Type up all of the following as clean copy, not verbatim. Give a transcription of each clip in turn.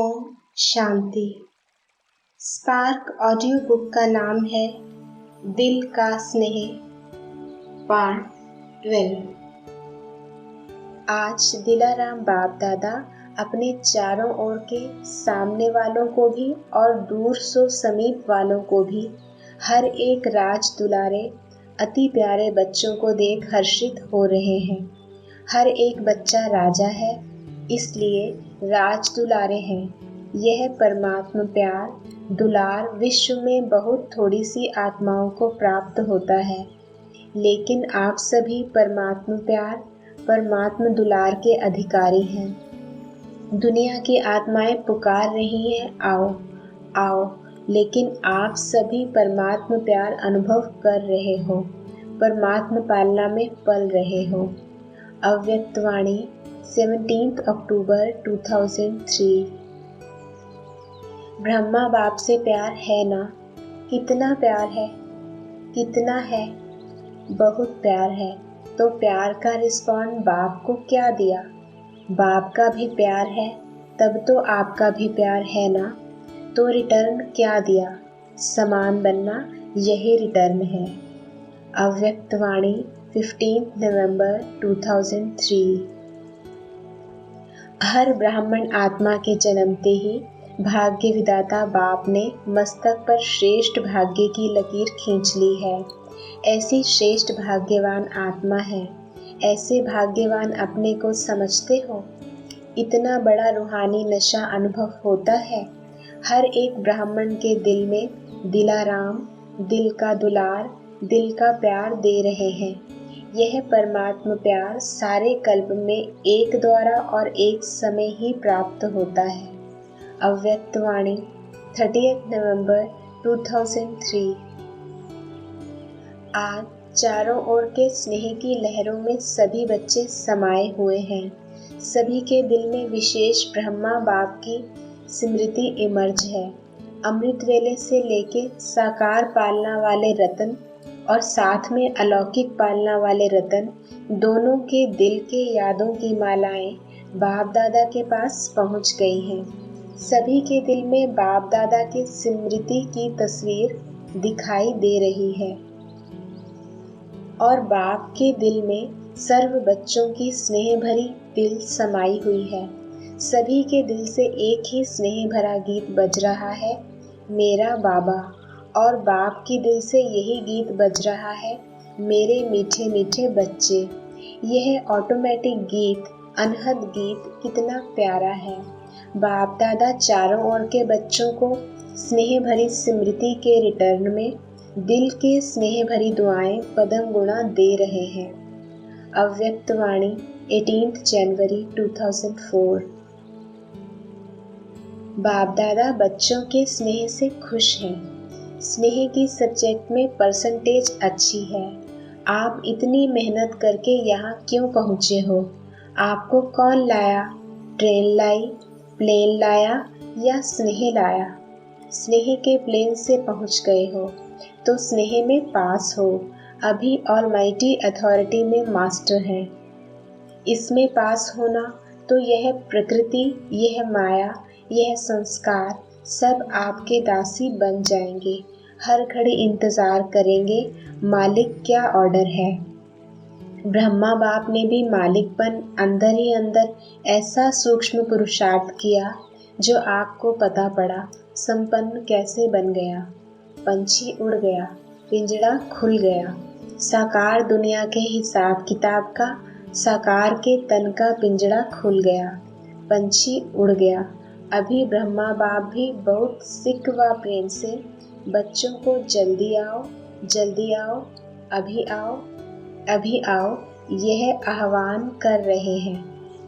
Om Shanti. Spark audio book का नाम है दिल का स्नेह, पार्ट 12। आज दिलाराम बाप दादा अपने चारों ओर के सामने वालों को भी और दूर सो समीप वालों को भी हर एक राज दुलारे अति प्यारे बच्चों को देख हर्षित हो रहे हैं। हर एक बच्चा राजा है, इसलिए राज दुलारे हैं। यह परमात्मा प्यार दुलार विश्व में बहुत थोड़ी सी आत्माओं को प्राप्त होता है, लेकिन आप सभी परमात्मा प्यार परमात्मा दुलार के अधिकारी हैं। दुनिया की आत्माएं पुकार रही हैं, आओ आओ, लेकिन आप सभी परमात्मा प्यार अनुभव कर रहे हो, परमात्मा पालना में पल रहे हो। अव्यक्तवाणी 17 अक्टूबर 2003। ब्रह्मा बाप से प्यार है ना? कितना प्यार है, कितना है, बहुत प्यार है। तो प्यार का रिस्पॉन्ड बाप को क्या दिया? बाप का भी प्यार है, तब तो आपका भी प्यार है ना? तो रिटर्न क्या दिया? समान बनना, यही रिटर्न है। अव्यक्तवाणी 15 नवंबर 2003। हर ब्राह्मण आत्मा के जन्मते ही भाग्य विधाता बाप ने मस्तक पर श्रेष्ठ भाग्य की लकीर खींच ली है। ऐसी श्रेष्ठ भाग्यवान आत्मा है। ऐसे भाग्यवान अपने को समझते हो? इतना बड़ा रूहानी नशा अनुभव होता है। हर एक ब्राह्मण के दिल में दिलाराम दिल का दुलार, दिल का प्यार दे रहे हैं। यह परमात्मा प्यार सारे कल्प में एक द्वारा और एक समय ही प्राप्त होता है। अव्यक्तवाणी 30 नवंबर 2003। आज चारों ओर के स्नेह की लहरों में सभी बच्चे समाये हुए हैं। सभी के दिल में विशेष ब्रह्मा बाप की स्मृति इमर्ज है। अमृत वेले से लेके साकार पालना वाले रतन और साथ में अलौकिक पालना वाले रतन, दोनों के दिल के यादों की मालाएं बाप दादा के पास पहुंच गई हैं। सभी के दिल में बाप दादा की स्मृति की तस्वीर दिखाई दे रही है और बाप के दिल में सर्व बच्चों की स्नेह भरी दिल समाई हुई है। सभी के दिल से एक ही स्नेह भरा गीत बज रहा है, मेरा बाबा। और बाप की दिल से यही गीत बज रहा है, मेरे मीठे मीठे बच्चे। यह ऑटोमेटिक गीत, अनहद गीत कितना प्यारा है। बाप दादा चारों ओर के बच्चों को स्नेह भरी स्मृति के रिटर्न में दिल के स्नेह भरी दुआएं पदम गुणा दे रहे हैं। अव्यक्तवाणी 18 जनवरी 2004। बाप दादा बच्चों के स्नेह से खुश हैं। स्नेह की सब्जेक्ट में परसेंटेज अच्छी है। आप इतनी मेहनत करके यहाँ क्यों पहुँचे हो? आपको कौन लाया? ट्रेन लाई, प्लेन लाया या स्नेह लाया? स्नेह के प्लेन से पहुँच गए हो तो स्नेह में पास हो। अभी ऑलमाइटी अथॉरिटी में मास्टर हैं। इसमें पास होना तो यह प्रकृति, यह माया, यह संस्कार सब आपके दासी बन जाएंगे। हर घड़ी इंतजार करेंगे मालिक क्या ऑर्डर है। ब्रह्मा बाप ने भी मालिकपन अंदर ही अंदर ऐसा सूक्ष्म पुरुषार्थ किया जो आपको पता पड़ा संपन्न कैसे बन गया। पंछी उड़ गया, पिंजड़ा खुल गया। साकार दुनिया के हिसाब किताब का साकार के तन का पिंजड़ा खुल गया, पंछी उड़ गया। अभी ब्रह्मा बाप भी बहुत सिक व प्रेम से बच्चों को जल्दी आओ, जल्दी आओ, अभी आओ, अभी आओ, यह आह्वान कर रहे हैं।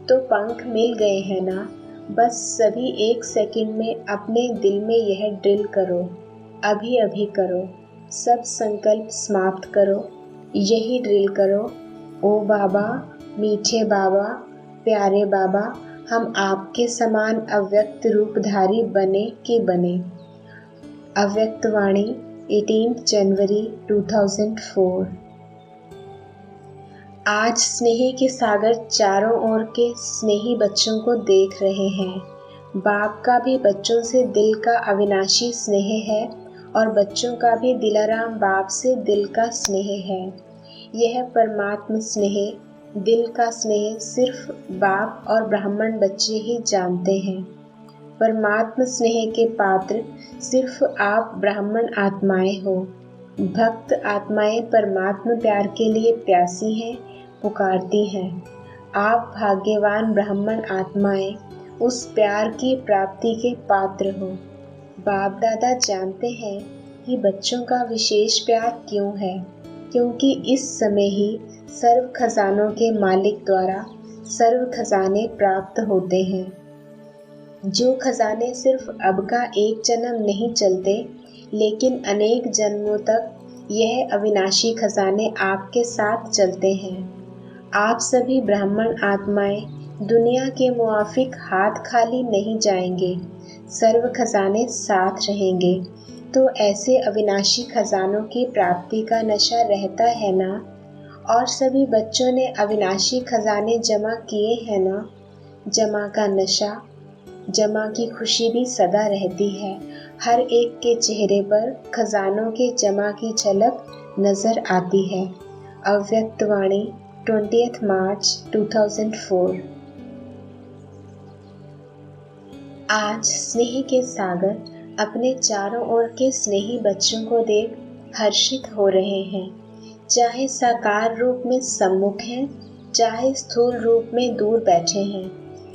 तो पंख मिल गए हैं ना? बस सभी एक सेकंड में अपने दिल में यह ड्रिल करो, अभी अभी करो, सब संकल्प समाप्त करो, यही ड्रिल करो। ओ बाबा, मीठे बाबा, प्यारे बाबा, हम आपके समान अव्यक्त रूपधारी बने कि बने। अव्यक्तवाणी 18 जनवरी 2004। आज स्नेह के सागर चारों ओर के स्नेही बच्चों को देख रहे हैं। बाप का भी बच्चों से दिल का अविनाशी स्नेह है और बच्चों का भी दिलाराम बाप से दिल का स्नेह है। यह परमात्म स्नेह, दिल का स्नेह सिर्फ बाप और ब्राह्मण बच्चे ही जानते हैं। परमात्म स्नेह के पात्र सिर्फ आप ब्राह्मण आत्माएं हो। भक्त आत्माएं परमात्म प्यार के लिए प्यासी हैं, पुकारती हैं। आप भाग्यवान ब्राह्मण आत्माएं उस प्यार की प्राप्ति के पात्र हो। बाप दादा जानते हैं कि बच्चों का विशेष प्यार क्यों है, क्योंकि इस समय ही सर्व खजानों के मालिक द्वारा सर्व खजाने प्राप्त होते हैं। जो खजाने सिर्फ अब का एक जन्म नहीं चलते, लेकिन अनेक जन्मों तक यह अविनाशी खजाने आपके साथ चलते हैं। आप सभी ब्राह्मण आत्माएं दुनिया के मुआफिक हाथ खाली नहीं जाएंगे, सर्व खजाने साथ रहेंगे। तो ऐसे अविनाशी खजानों की प्राप्ति का नशा रहता है ना? और सभी बच्चों ने अविनाशी खजाने जमा किए हैं ना? जमा का नशा, जमा की खुशी भी सदा रहती है। हर एक के चेहरे पर खजानों के जमा की झलक नजर आती है। अव्यक्त वाणी 20 मार्च 2004। आज स्नेह के सागर अपने चारों ओर के स्नेही बच्चों को देख हर्षित हो रहे हैं। चाहे साकार रूप में सम्मुख हैं, चाहे स्थूल रूप में दूर बैठे हैं,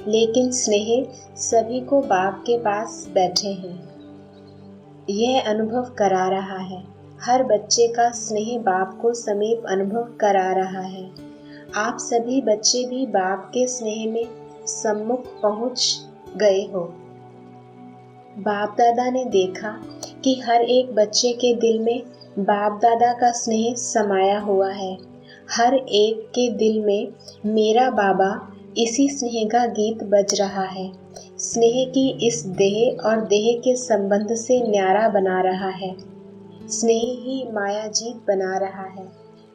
लेकिन स्नेह सभी को बाप के पास बैठे हैं। यह अनुभव करा रहा है। हर बच्चे का स्नेह बाप को समीप अनुभव करा रहा है। आप सभी बच्चे भी बाप के स्नेह में सम्मुख पहुंच गए हो। बाप दादा ने देखा कि हर एक बच्चे के दिल में बाप दादा का स्नेह समाया हुआ है। हर एक के दिल में मेरा बाबा इसी स्नेह का गीत बज रहा है। स्नेह की इस देह और देह के संबंध से न्यारा बना रहा है। स्नेह ही माया जीत बना रहा है।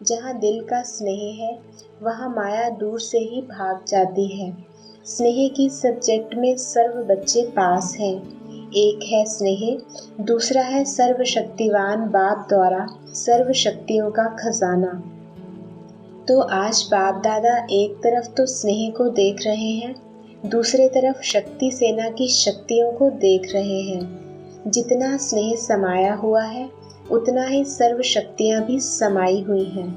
जहाँ दिल का स्नेह है, वहाँ माया दूर से ही भाग जाती है। स्नेह की सब्जेक्ट में सर्व बच्चे पास हैं। एक है स्नेह, दूसरा है सर्वशक्तिवान बाप द्वारा सर्व शक्तियों का खजाना। तो आज बाप दादा एक तरफ तो स्नेह को देख रहे हैं, दूसरे तरफ शक्ति सेना की शक्तियों को देख रहे हैं। जितना स्नेह समाया हुआ है, उतना ही सर्व शक्तियाँ भी समाई हुई हैं।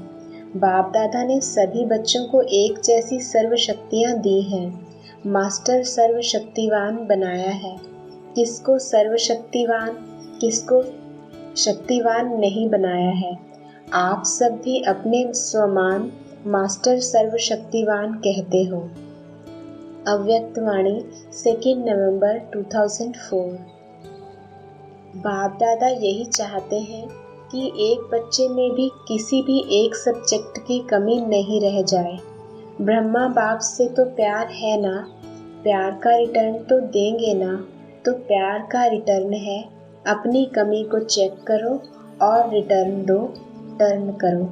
बाप दादा ने सभी बच्चों को एक जैसी सर्व शक्तियाँ दी हैं। मास्टर सर्वशक्तिवान बनाया है। किसको सर्वशक्तिवान, किसको शक्तिवान नहीं बनाया है। आप सब भी अपने स्वमान मास्टर सर्वशक्तिवान कहते हो। अव्यक्त वाणी 2 नवंबर 2004। बाप दादा यही चाहते हैं कि एक बच्चे में भी किसी भी एक सब्जेक्ट की कमी नहीं रह जाए। ब्रह्मा बाप से तो प्यार है ना, प्यार का रिटर्न तो देंगे ना। तो प्यार का रिटर्न है, अपनी कमी को चेक करो और रिटर्न दो, टर्न करो।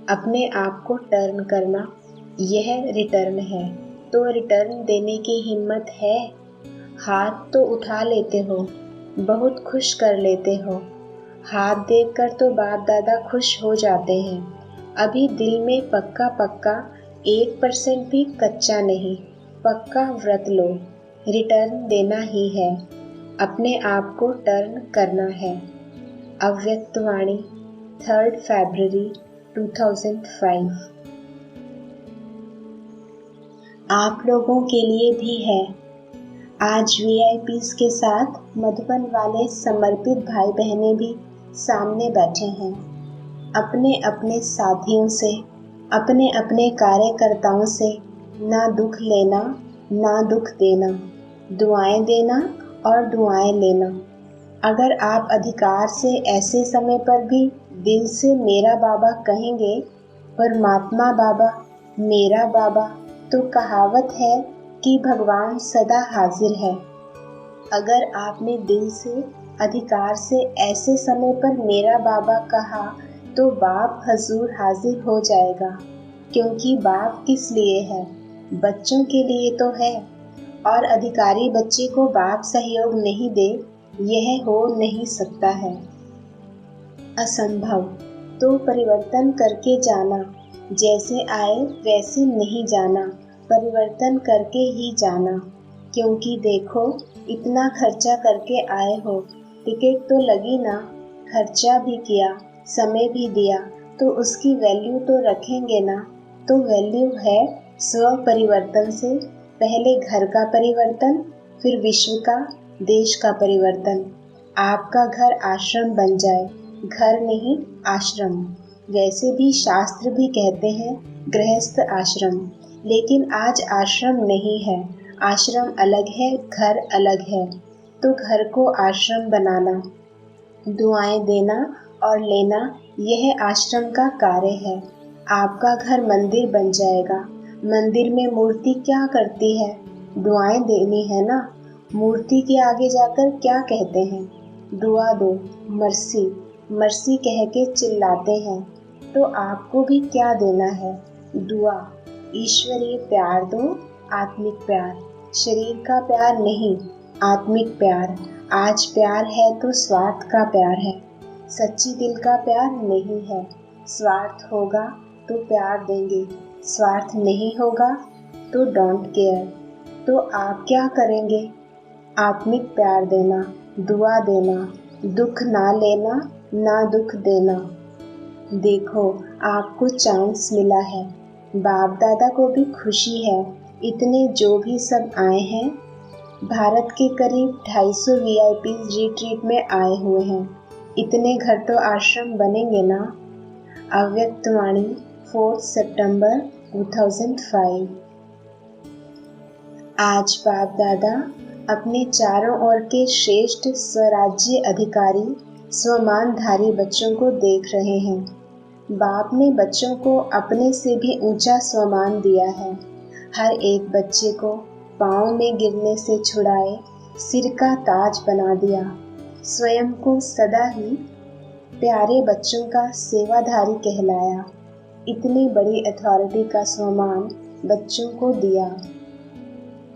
अपने आप को टर्न करना, यह रिटर्न है। तो रिटर्न देने की हिम्मत है? हाथ तो उठा लेते हो, बहुत खुश कर लेते हो। हाथ देखकर तो बाप दादा खुश हो जाते हैं। अभी दिल में पक्का पक्का 1% भी कच्चा नहीं, पक्का व्रत लो। रिटर्न देना ही है, अपने आप को टर्न करना है। अव्यक्त वाणी 3 फरवरी 2005। आप लोगों के लिए भी है। आज VIPs के साथ मधुबन वाले समर्पित भाई बहनें भी सामने बैठे हैं। अपने अपने साथियों से, अपने अपने कार्यकर्ताओं से ना दुख लेना, ना दुख देना, दुआएं देना और दुआएं लेना। अगर आप अधिकार से ऐसे समय पर भी दिल से मेरा बाबा कहेंगे, परमात्मा बाबा, मेरा बाबा, तो कहावत है कि भगवान सदा हाजिर है। अगर आपने दिल से, अधिकार से ऐसे समय पर मेरा बाबा कहा, तो बाप हजूर हाजिर हो जाएगा। क्योंकि बाप किस लिए है? बच्चों के लिए तो है। और अधिकारी बच्चे को बाप सहयोग नहीं दे, यह हो नहीं सकता है। असंभव। तो परिवर्तन करके जाना, जैसे आए वैसे नहीं जाना, परिवर्तन करके ही जाना। क्योंकि देखो, इतना खर्चा करके आए हो, टिकट तो लगी ना, खर्चा भी किया, समय भी दिया, तो उसकी वैल्यू तो रखेंगे ना। तो वैल्यू है स्व परिवर्तन से पहले घर का परिवर्तन, फिर विश्व का, देश का परिवर्तन। आपका घर आश्रम बन जाए, घर नहीं आश्रम। वैसे भी शास्त्र भी कहते हैं गृहस्थ आश्रम, लेकिन आज आश्रम नहीं है, आश्रम अलग है, घर अलग है। तो घर को आश्रम बनाना, दुआएं देना और लेना, यह आश्रम का कार्य है। आपका घर मंदिर बन जाएगा। मंदिर में मूर्ति क्या करती है? दुआएं देनी है ना। मूर्ति के आगे जाकर क्या कहते हैं? दुआ दो, मर्सी, मर्सी कह के चिल्लाते हैं। तो आपको भी क्या देना है? दुआ, ईश्वरीय प्यार दो, आत्मिक प्यार, शरीर का प्यार नहीं, आत्मिक प्यार। आज प्यार है तो स्वार्थ का प्यार है, सच्ची दिल का प्यार नहीं है। स्वार्थ होगा तो प्यार देंगे, स्वार्थ नहीं होगा तो डोंट केयर। तो आप क्या करेंगे? आत्मिक प्यार देना, दुआ देना, दुख ना लेना, ना दुख देना। देखो, आपको चांस मिला है। बाप दादा को भी खुशी है, इतने जो भी सब आए हैं। भारत के करीब 250 VIPs रिट्रीट में आए हुए हैं। इतने घर तो आश्रम बनेंगे ना। अव्यक्त वाणी, 4 सितंबर 2005। आज बाप दादा अपने चारों ओर के श्रेष्ठ स्वराज्य अधिकारी, स्वमानधारी बच्चों को देख रहे हैं। बाप ने बच्चों को अपने से भी ऊंचा स्वमान दिया है। हर एक बच्चे को पाँव में गिरने से छुड़ाए सिर का ताज बना दिया। स्वयं को सदा ही प्यारे बच्चों का सेवाधारी कहलाया। इतनी बड़ी अथॉरिटी का स्वमान बच्चों को दिया।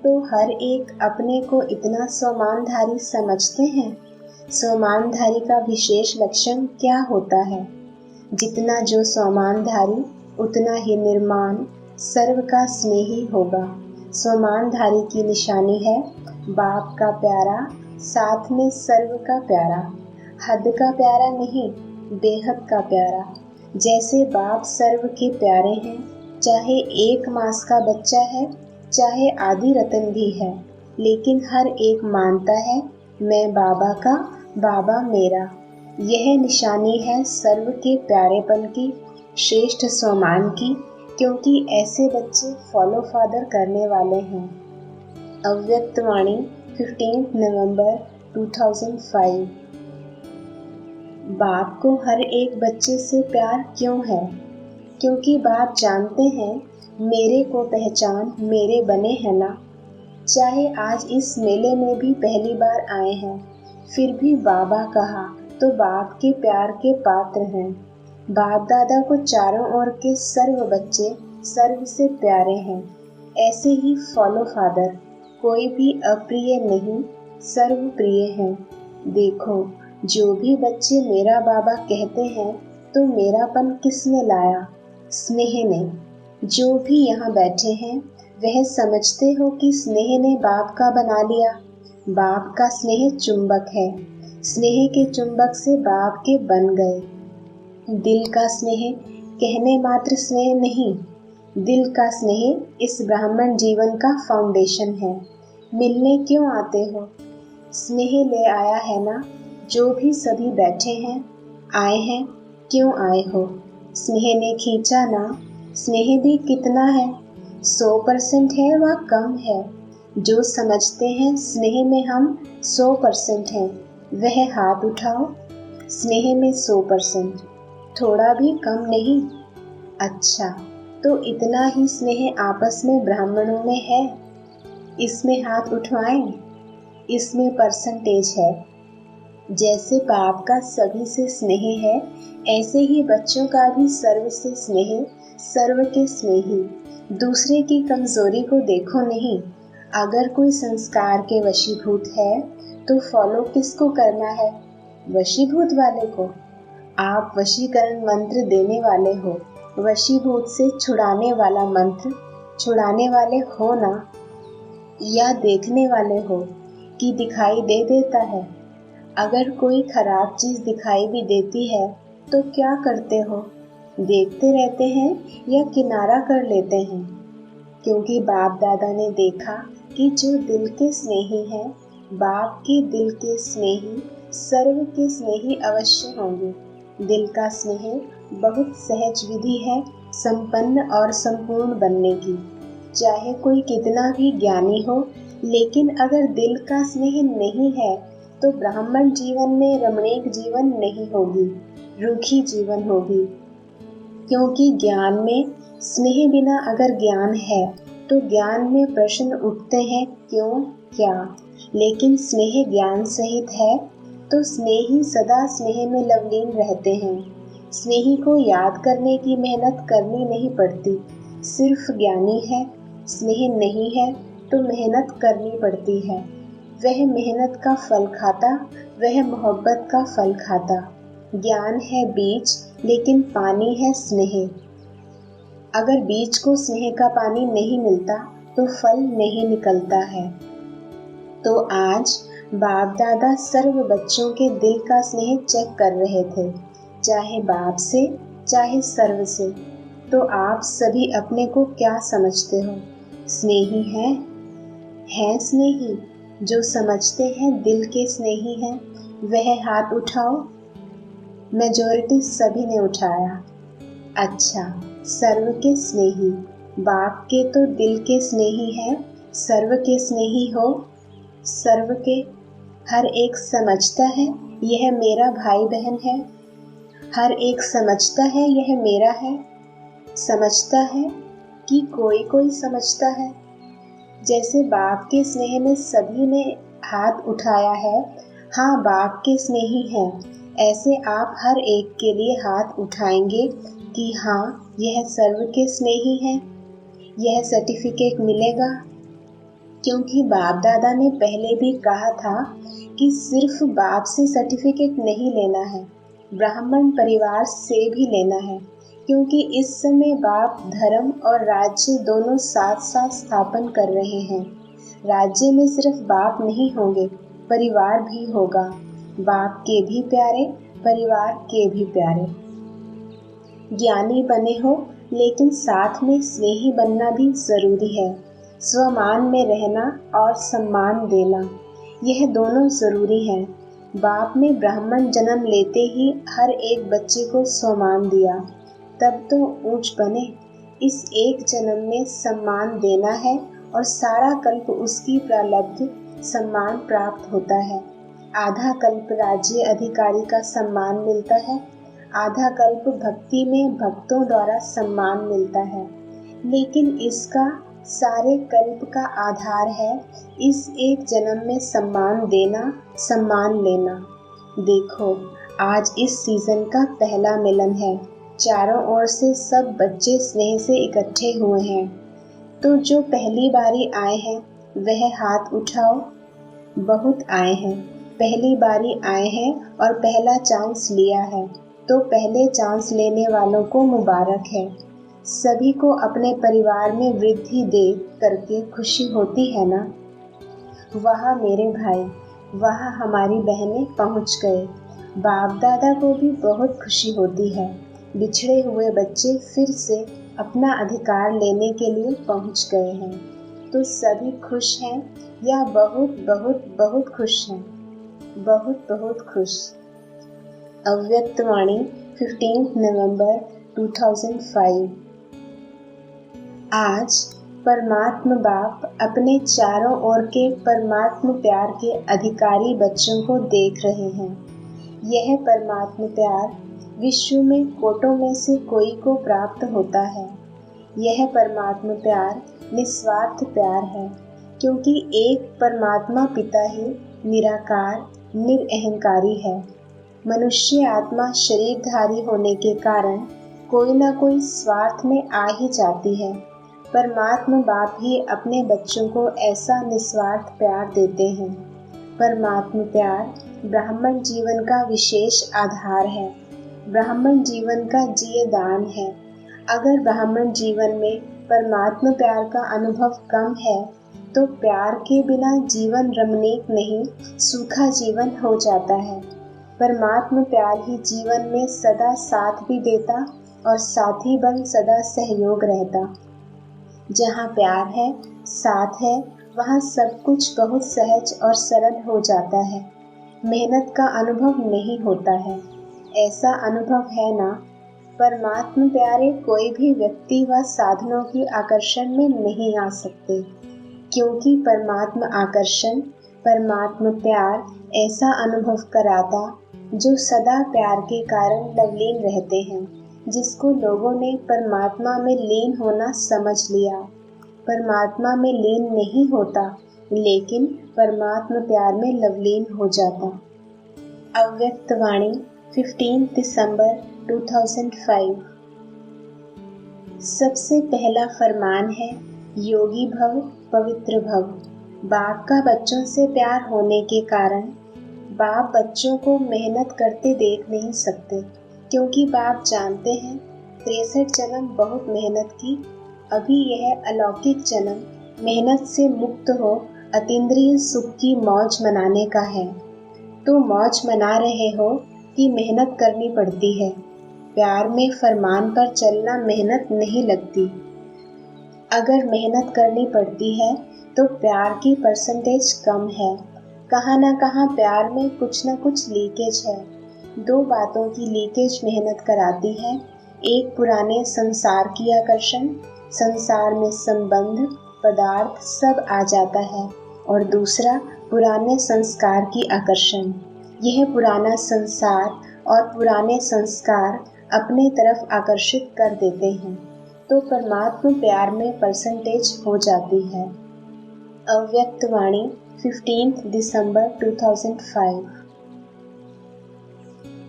तो हर एक अपने को इतना स्वमानधारी समझते हैं। स्वमानधारी का विशेष लक्षण क्या होता है? जितना जो स्वमानधारी, उतना ही निर्माण सर्व का स्नेही होगा। स्वमानधारी की निशानी है बाप का प्यारा, साथ में सर्व का प्यारा। हद का प्यारा नहीं, बेहद का प्यारा। जैसे बाप सर्व के प्यारे हैं, चाहे 1 मास का बच्चा है, चाहे आदि रतन भी है, लेकिन हर एक मानता है मैं बाबा का, बाबा मेरा। यह निशानी है सर्व के प्यारेपन की, श्रेष्ठ स्वमान की, क्योंकि ऐसे बच्चे फॉलो फादर करने वाले हैं। अव्यक्त वाणी, 15 नवंबर 2005। बाप को हर एक बच्चे से प्यार क्यों है? क्योंकि बाप जानते हैं मेरे को पहचान मेरे बने हैं ना। चाहे आज इस मेले में भी पहली बार आए हैं, फिर भी बाबा कहा तो बाप के प्यार के पात्र हैं। बाप दादा को चारों ओर के सर्व बच्चे सर्व से प्यारे हैं। ऐसे ही फॉलो फादर, कोई भी अप्रिय नहीं, सर्व प्रिय हैं। देखो, जो भी बच्चे मेरा बाबा कहते हैं, तो मेरापन किसने लाया? स्नेह ने। जो भी यहाँ बैठे हैं, वह समझते हो कि स्नेह ने बाप का बना लिया। बाप का स्नेह चुंबक है, स्नेह के चुंबक से बाप के बन गए। दिल का स्नेह कहने मात्र स्नेह नहीं, दिल का स्नेह इस ब्राह्मण जीवन का फाउंडेशन है। मिलने क्यों आते हो? स्नेह ले आया है ना। जो भी सभी बैठे हैं, आए हैं, क्यों आए हो? स्नेह ने खींचा ना। स्नेह भी कितना है? 100% है व कम है? जो समझते हैं स्नेह में हम 100% हैं, वह हाथ उठाओ। स्नेह में 100%, थोड़ा भी कम नहीं। अच्छा, तो इतना ही स्नेह आपस में ब्राह्मणों में है, इसमें हाथ उठवाएं। इसमें परसेंटेज है। जैसे बाप का सभी से स्नेह है, ऐसे ही बच्चों का भी सर्व से स्नेह, सर्व के स्नेही। दूसरे की कमजोरी को देखो नहीं, अगर कोई संस्कार के वशीभूत है तो फॉलो किसको करना है? वशीभूत वाले को। आप वशीकरण मंत्र देने वाले हो, वशीभूत से छुड़ाने वाला मंत्र छुड़ाने वाले हो ना, या देखने वाले हो कि दिखाई दे देता है? अगर कोई खराब चीज दिखाई भी देती है तो क्या करते हो? देखते रहते हैं या किनारा कर लेते हैं? क्योंकि बाप दादा ने देखा कि जो दिल के स्नेही हैं, बाप के दिल के स्नेही सर्व के स्नेही अवश्य होंगे। दिल का स्नेह बहुत सहज विधि है संपन्न और संपूर्ण बनने की। चाहे कोई कितना भी ज्ञानी हो, लेकिन अगर दिल का स्नेह नहीं है तो ब्राह्मण जीवन में रमणीक जीवन नहीं होगी, रूखी जीवन होगी। क्योंकि ज्ञान में स्नेह बिना अगर ज्ञान है तो ज्ञान में प्रश्न उठते हैं, क्यों, क्या? लेकिन स्नेह ज्ञान सहित है तो स्नेही सदा स्नेह में लवलीन रहते हैं। स्नेही को याद करने की मेहनत करनी नहीं पड़ती, सिर्फ ज्ञानी है। स्नेह नहीं है तो मेहनत करनी पड़ती है। वह मेहनत का फल खाता, वह मोहब्बत का फल खाता। ज्ञान है बीज, लेकिन पानी है स्नेह। अगर बीज को स्नेह का पानी नहीं मिलता तो फल नहीं निकलता है। तो आज बाप दादा सर्व बच्चों के दिल का स्नेह चेक कर रहे थे, चाहे बाप से चाहे सर्व से। तो आप सभी अपने को क्या समझते हो? स्नेही हैं स्नेही? जो समझते हैं दिल के स्नेही हैं, वह हाथ उठाओ। मेजॉरिटी सभी ने उठाया। अच्छा, सर्व के स्नेही, बाप के तो दिल के स्नेही हैं, सर्व के स्नेही हो। सर्व के हर एक समझता है यह मेरा भाई बहन है, हर एक समझता है यह मेरा है। समझता है कि कोई कोई समझता है? जैसे बाप के स्नेह में सभी ने हाथ उठाया है, हाँ बाप के स्नेही हैं, ऐसे आप हर एक के लिए हाथ उठाएंगे कि हाँ यह सर्व के स्नेही हैं। यह सर्टिफिकेट मिलेगा, क्योंकि बाप दादा ने पहले भी कहा था कि सिर्फ बाप से सर्टिफिकेट नहीं लेना है, ब्राह्मण परिवार से भी लेना है। क्योंकि इस समय बाप धर्म और राज्य दोनों साथ साथ स्थापन कर रहे हैं। राज्य में सिर्फ बाप नहीं होंगे, परिवार भी होगा। बाप के भी प्यारे, परिवार के भी प्यारे। ज्ञानी बने हो, लेकिन साथ में स्नेही बनना भी जरूरी है। स्वमान में रहना और सम्मान देना, यह दोनों जरूरी है। बाप ने ब्राह्मण जन्म लेते ही हर एक बच्चे को सम्मान दिया, तब तो ऊंच बने। इस एक जन्म में सम्मान देना है और सारा कल्प उसकी प्रारब्ध सम्मान प्राप्त होता है। आधा कल्प राज्य अधिकारी का सम्मान मिलता है, आधा कल्प भक्ति में भक्तों द्वारा सम्मान मिलता है। लेकिन इसका सारे कल्प का आधार है इस एक जन्म में सम्मान देना, सम्मान लेना। देखो, आज इस सीजन का पहला मिलन है। चारों ओर से सब बच्चे स्नेह से इकट्ठे हुए हैं। तो जो पहली बारी आए हैं वह हाथ उठाओ। बहुत आए हैं, पहली बारी आए हैं और पहला चांस लिया है, तो पहले चांस लेने वालों को मुबारक है। सभी को अपने परिवार में वृद्धि देख करके खुशी होती है ना? वहाँ मेरे भाई, वहाँ हमारी बहनें पहुँच गए। बाप दादा को भी बहुत खुशी होती है। बिछड़े हुए बच्चे फिर से अपना अधिकार लेने के लिए पहुँच गए हैं। तो सभी खुश हैं या बहुत बहुत बहुत खुश हैं? बहुत बहुत खुश। अव्यक्त वाणी 15 नवंबर 2005। आज परमात्मा बाप अपने चारों ओर के परमात्मा प्यार के अधिकारी बच्चों को देख रहे हैं। यह परमात्मा प्यार विश्व में कोटों में से कोई को प्राप्त होता है। यह परमात्मा प्यार निस्वार्थ प्यार है, क्योंकि एक परमात्मा पिता ही निराकार निरअहंकारी है। मनुष्य आत्मा शरीरधारी होने के कारण कोई ना कोई स्वार्थ में आ ही जाती है। परमात्मा बाप ही अपने बच्चों को ऐसा निस्वार्थ प्यार देते हैं। परमात्मा प्यार ब्राह्मण जीवन का विशेष आधार है, ब्राह्मण जीवन का जिये दान है। अगर ब्राह्मण जीवन में परमात्मा प्यार का अनुभव कम है तो प्यार के बिना जीवन रमणीक नहीं, सूखा जीवन हो जाता है। परमात्मा प्यार ही जीवन में सदा साथ भी देता और साथी बन सदा सहयोग रहता। जहाँ प्यार है, साथ है, वहाँ सब कुछ बहुत सहज और सरल हो जाता है। मेहनत का अनुभव नहीं होता है, ऐसा अनुभव है ना। परमात्मा प्यारे कोई भी व्यक्ति व साधनों की आकर्षण में नहीं आ सकते, क्योंकि परमात्मा आकर्षण, परमात्मा प्यार ऐसा अनुभव कराता जो सदा प्यार के कारण लवलीन रहते हैं, जिसको लोगों ने परमात्मा में लीन होना समझ लिया। परमात्मा में लीन नहीं होता, लेकिन परमात्मा प्यार में लवलीन हो जाता। अव्यक्त वाणी 15 दिसंबर 2005। सबसे पहला फरमान है, योगी भव पवित्र भव। बाप का बच्चों से प्यार होने के कारण बाप बच्चों को मेहनत करते देख नहीं सकते, क्योंकि बाप जानते हैं 63 जन्म बहुत मेहनत की, अभी यह अलौकिक जन्म मेहनत से मुक्त हो अतीन्द्रिय सुख की मौज मनाने का है। तो मौज मना रहे हो कि मेहनत करनी पड़ती है। प्यार में फरमान पर चलना मेहनत नहीं लगती। अगर मेहनत करनी पड़ती है तो प्यार की परसेंटेज कम है। कहाँ ना कहाँ प्यार में कुछ ना कुछ लीकेज है। दो बातों की लीकेज मेहनत कराती है। एक पुराने संसार की आकर्षण, संसार में संबंध, पदार्थ सब आ जाता है, और दूसरा पुराने संस्कार की आकर्षण। यह पुराना संसार और पुराने संस्कार अपने तरफ आकर्षित कर देते हैं, तो परमात्मा प्यार में परसेंटेज हो जाती है। अव्यक्त वाणी 15 दिसंबर 2005।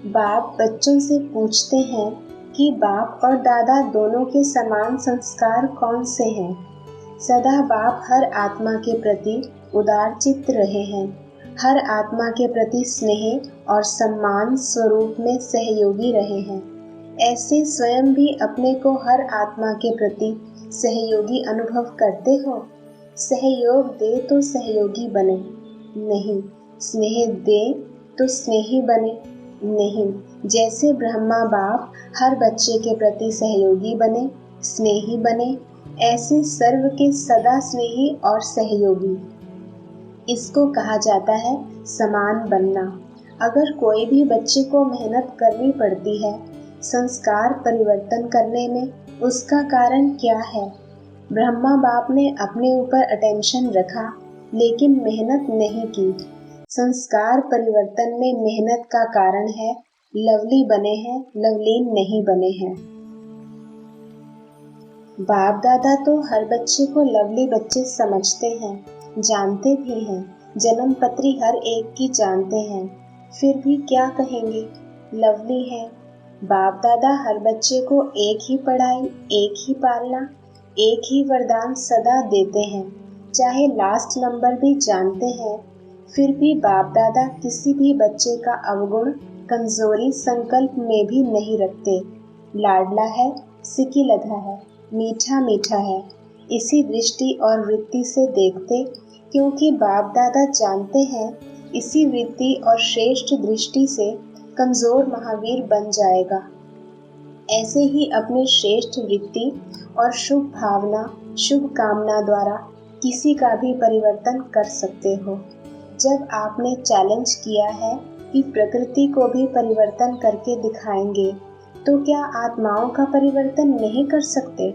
बाप बच्चों से पूछते हैं कि बाप और दादा दोनों के समान संस्कार कौन से हैं। सदा बाप हर आत्मा के प्रति उदार चित्त रहे हैं, हर आत्मा के प्रति स्नेह और सम्मान स्वरूप में सहयोगी रहे हैं। ऐसे स्वयं भी अपने को हर आत्मा के प्रति सहयोगी अनुभव करते हो। सहयोग दे तो सहयोगी बने, नहीं। स्नेह दे तो स्नेही बने, नहीं। जैसे ब्रह्मा बाप हर बच्चे के प्रति सहयोगी बने, स्नेही बने, ऐसे सर्व के सदा स्नेही और सहयोगी। इसको कहा जाता है समान बनना। अगर कोई भी बच्चे को मेहनत करनी पड़ती है संस्कार परिवर्तन करने में, उसका कारण क्या है? ब्रह्मा बाप ने अपने ऊपर अटेंशन रखा, लेकिन मेहनत नहीं की। संस्कार परिवर्तन में मेहनत का कारण है लवली बने हैं, लवलीन नहीं बने हैं। बाप दादा तो हर बच्चे को लवली बच्चे समझते हैं, जानते भी हैं, जन्म पत्री हर एक की जानते हैं, फिर भी क्या कहेंगे, लवली है। बाप दादा हर बच्चे को एक ही पढ़ाई, एक ही पालना, एक ही वरदान सदा देते हैं, चाहे लास्ट नंबर भी जानते हैं, फिर भी बाप दादा किसी भी बच्चे का अवगुण, कमजोरी संकल्प में भी नहीं रखते। लाडला है, सिकी लधा है, मीठा मीठा है, इसी दृष्टि और वृत्ति से देखते, क्योंकि बाप दादा जानते हैं इसी वृत्ति और श्रेष्ठ दृष्टि से कमजोर महावीर बन जाएगा। ऐसे ही अपनी श्रेष्ठ वृत्ति और शुभ भावना, शुभ कामना द्वारा किसी का भी परिवर्तन कर सकते हो। जब आपने चैलेंज किया है कि प्रकृति को भी परिवर्तन करके दिखाएंगे, तो क्या आत्माओं का परिवर्तन नहीं कर सकते?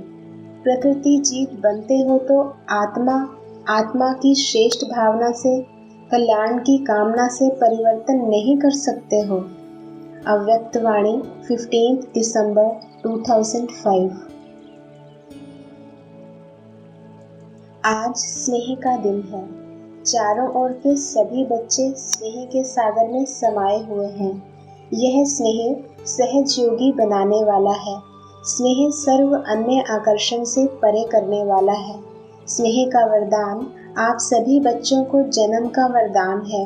प्रकृति जीव बनते हो तो आत्मा की श्रेष्ठ भावना से, कल्याण की कामना से परिवर्तन नहीं कर सकते हो। अव्यक्त वाणी 15 दिसंबर 2005। आज स्नेह का दिन है। चारों ओर के सभी बच्चे स्नेह के सागर में समाये हुए हैं। यह स्नेह सहज योगी बनाने वाला है, स्नेह सर्व अन्य आकर्षण से परे करने वाला है। स्नेह का वरदान आप सभी बच्चों को जन्म का वरदान है।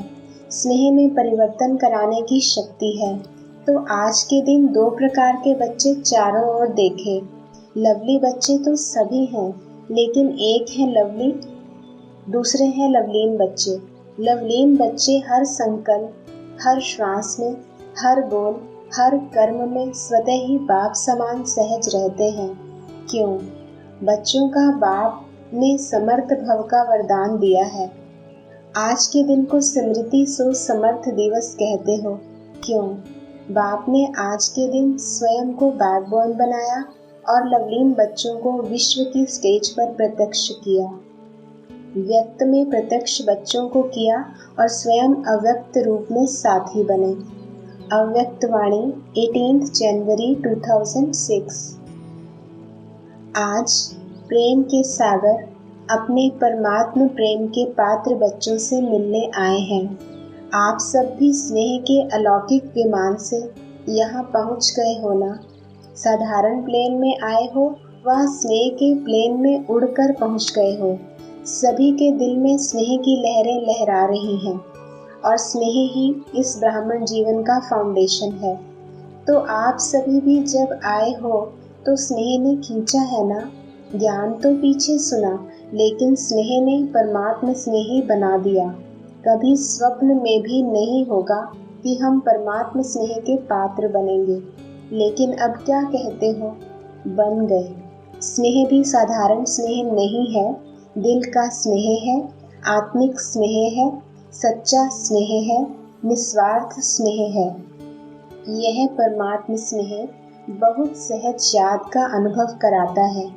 स्नेह में परिवर्तन कराने की शक्ति है। तो आज के दिन 2 प्रकार के बच्चे चारों ओर देखें। लवली बच्चे तो सभी हैं, लेकिन एक है लवली, दूसरे हैं लवलीन बच्चे। लवलीन बच्चे हर संकल्प, हर श्वास में, हर बोल, हर कर्म में स्वतः ही बाप समान सहज रहते हैं। क्यों? बच्चों का बाप ने समर्थ भव का वरदान दिया है। आज के दिन को स्मृति सो समर्थ दिवस कहते हो। क्यों? बाप ने आज के दिन स्वयं को बैकबोन बनाया और लवलीन बच्चों को विश्व की स्टेज पर प्रत्यक्ष किया। व्यक्त में प्रत्यक्ष बच्चों को किया और स्वयं अव्यक्त रूप में साथी बने। अव्यक्त वाणी 18 जनवरी 2006। आज प्रेम के सागर अपने परमात्म प्रेम के पात्र बच्चों से मिलने आए हैं। आप सब भी स्नेह के अलौकिक विमान से यहाँ पहुँच गए हो ना। साधारण प्लेन में आए हो, वह स्नेह के प्लेन में उड़कर पहुँच गए हो। सभी के दिल में स्नेह की लहरें लहरा रही हैं और स्नेह ही इस ब्राह्मण जीवन का फाउंडेशन है। तो आप सभी भी जब आए हो तो स्नेह ने खींचा है ना। ज्ञान तो पीछे सुना, लेकिन स्नेह ने परमात्मा स्नेही बना दिया। कभी स्वप्न में भी नहीं होगा कि हम परमात्मा स्नेह के पात्र बनेंगे, लेकिन अब क्या कहते हो, बन गए। स्नेह भी साधारण स्नेह नहीं है, दिल का स्नेह है, आत्मिक स्नेह है, सच्चा स्नेह है, निस्वार्थ स्नेह है। यह परमात्मा स्नेह बहुत सहज याद का अनुभव कराता है।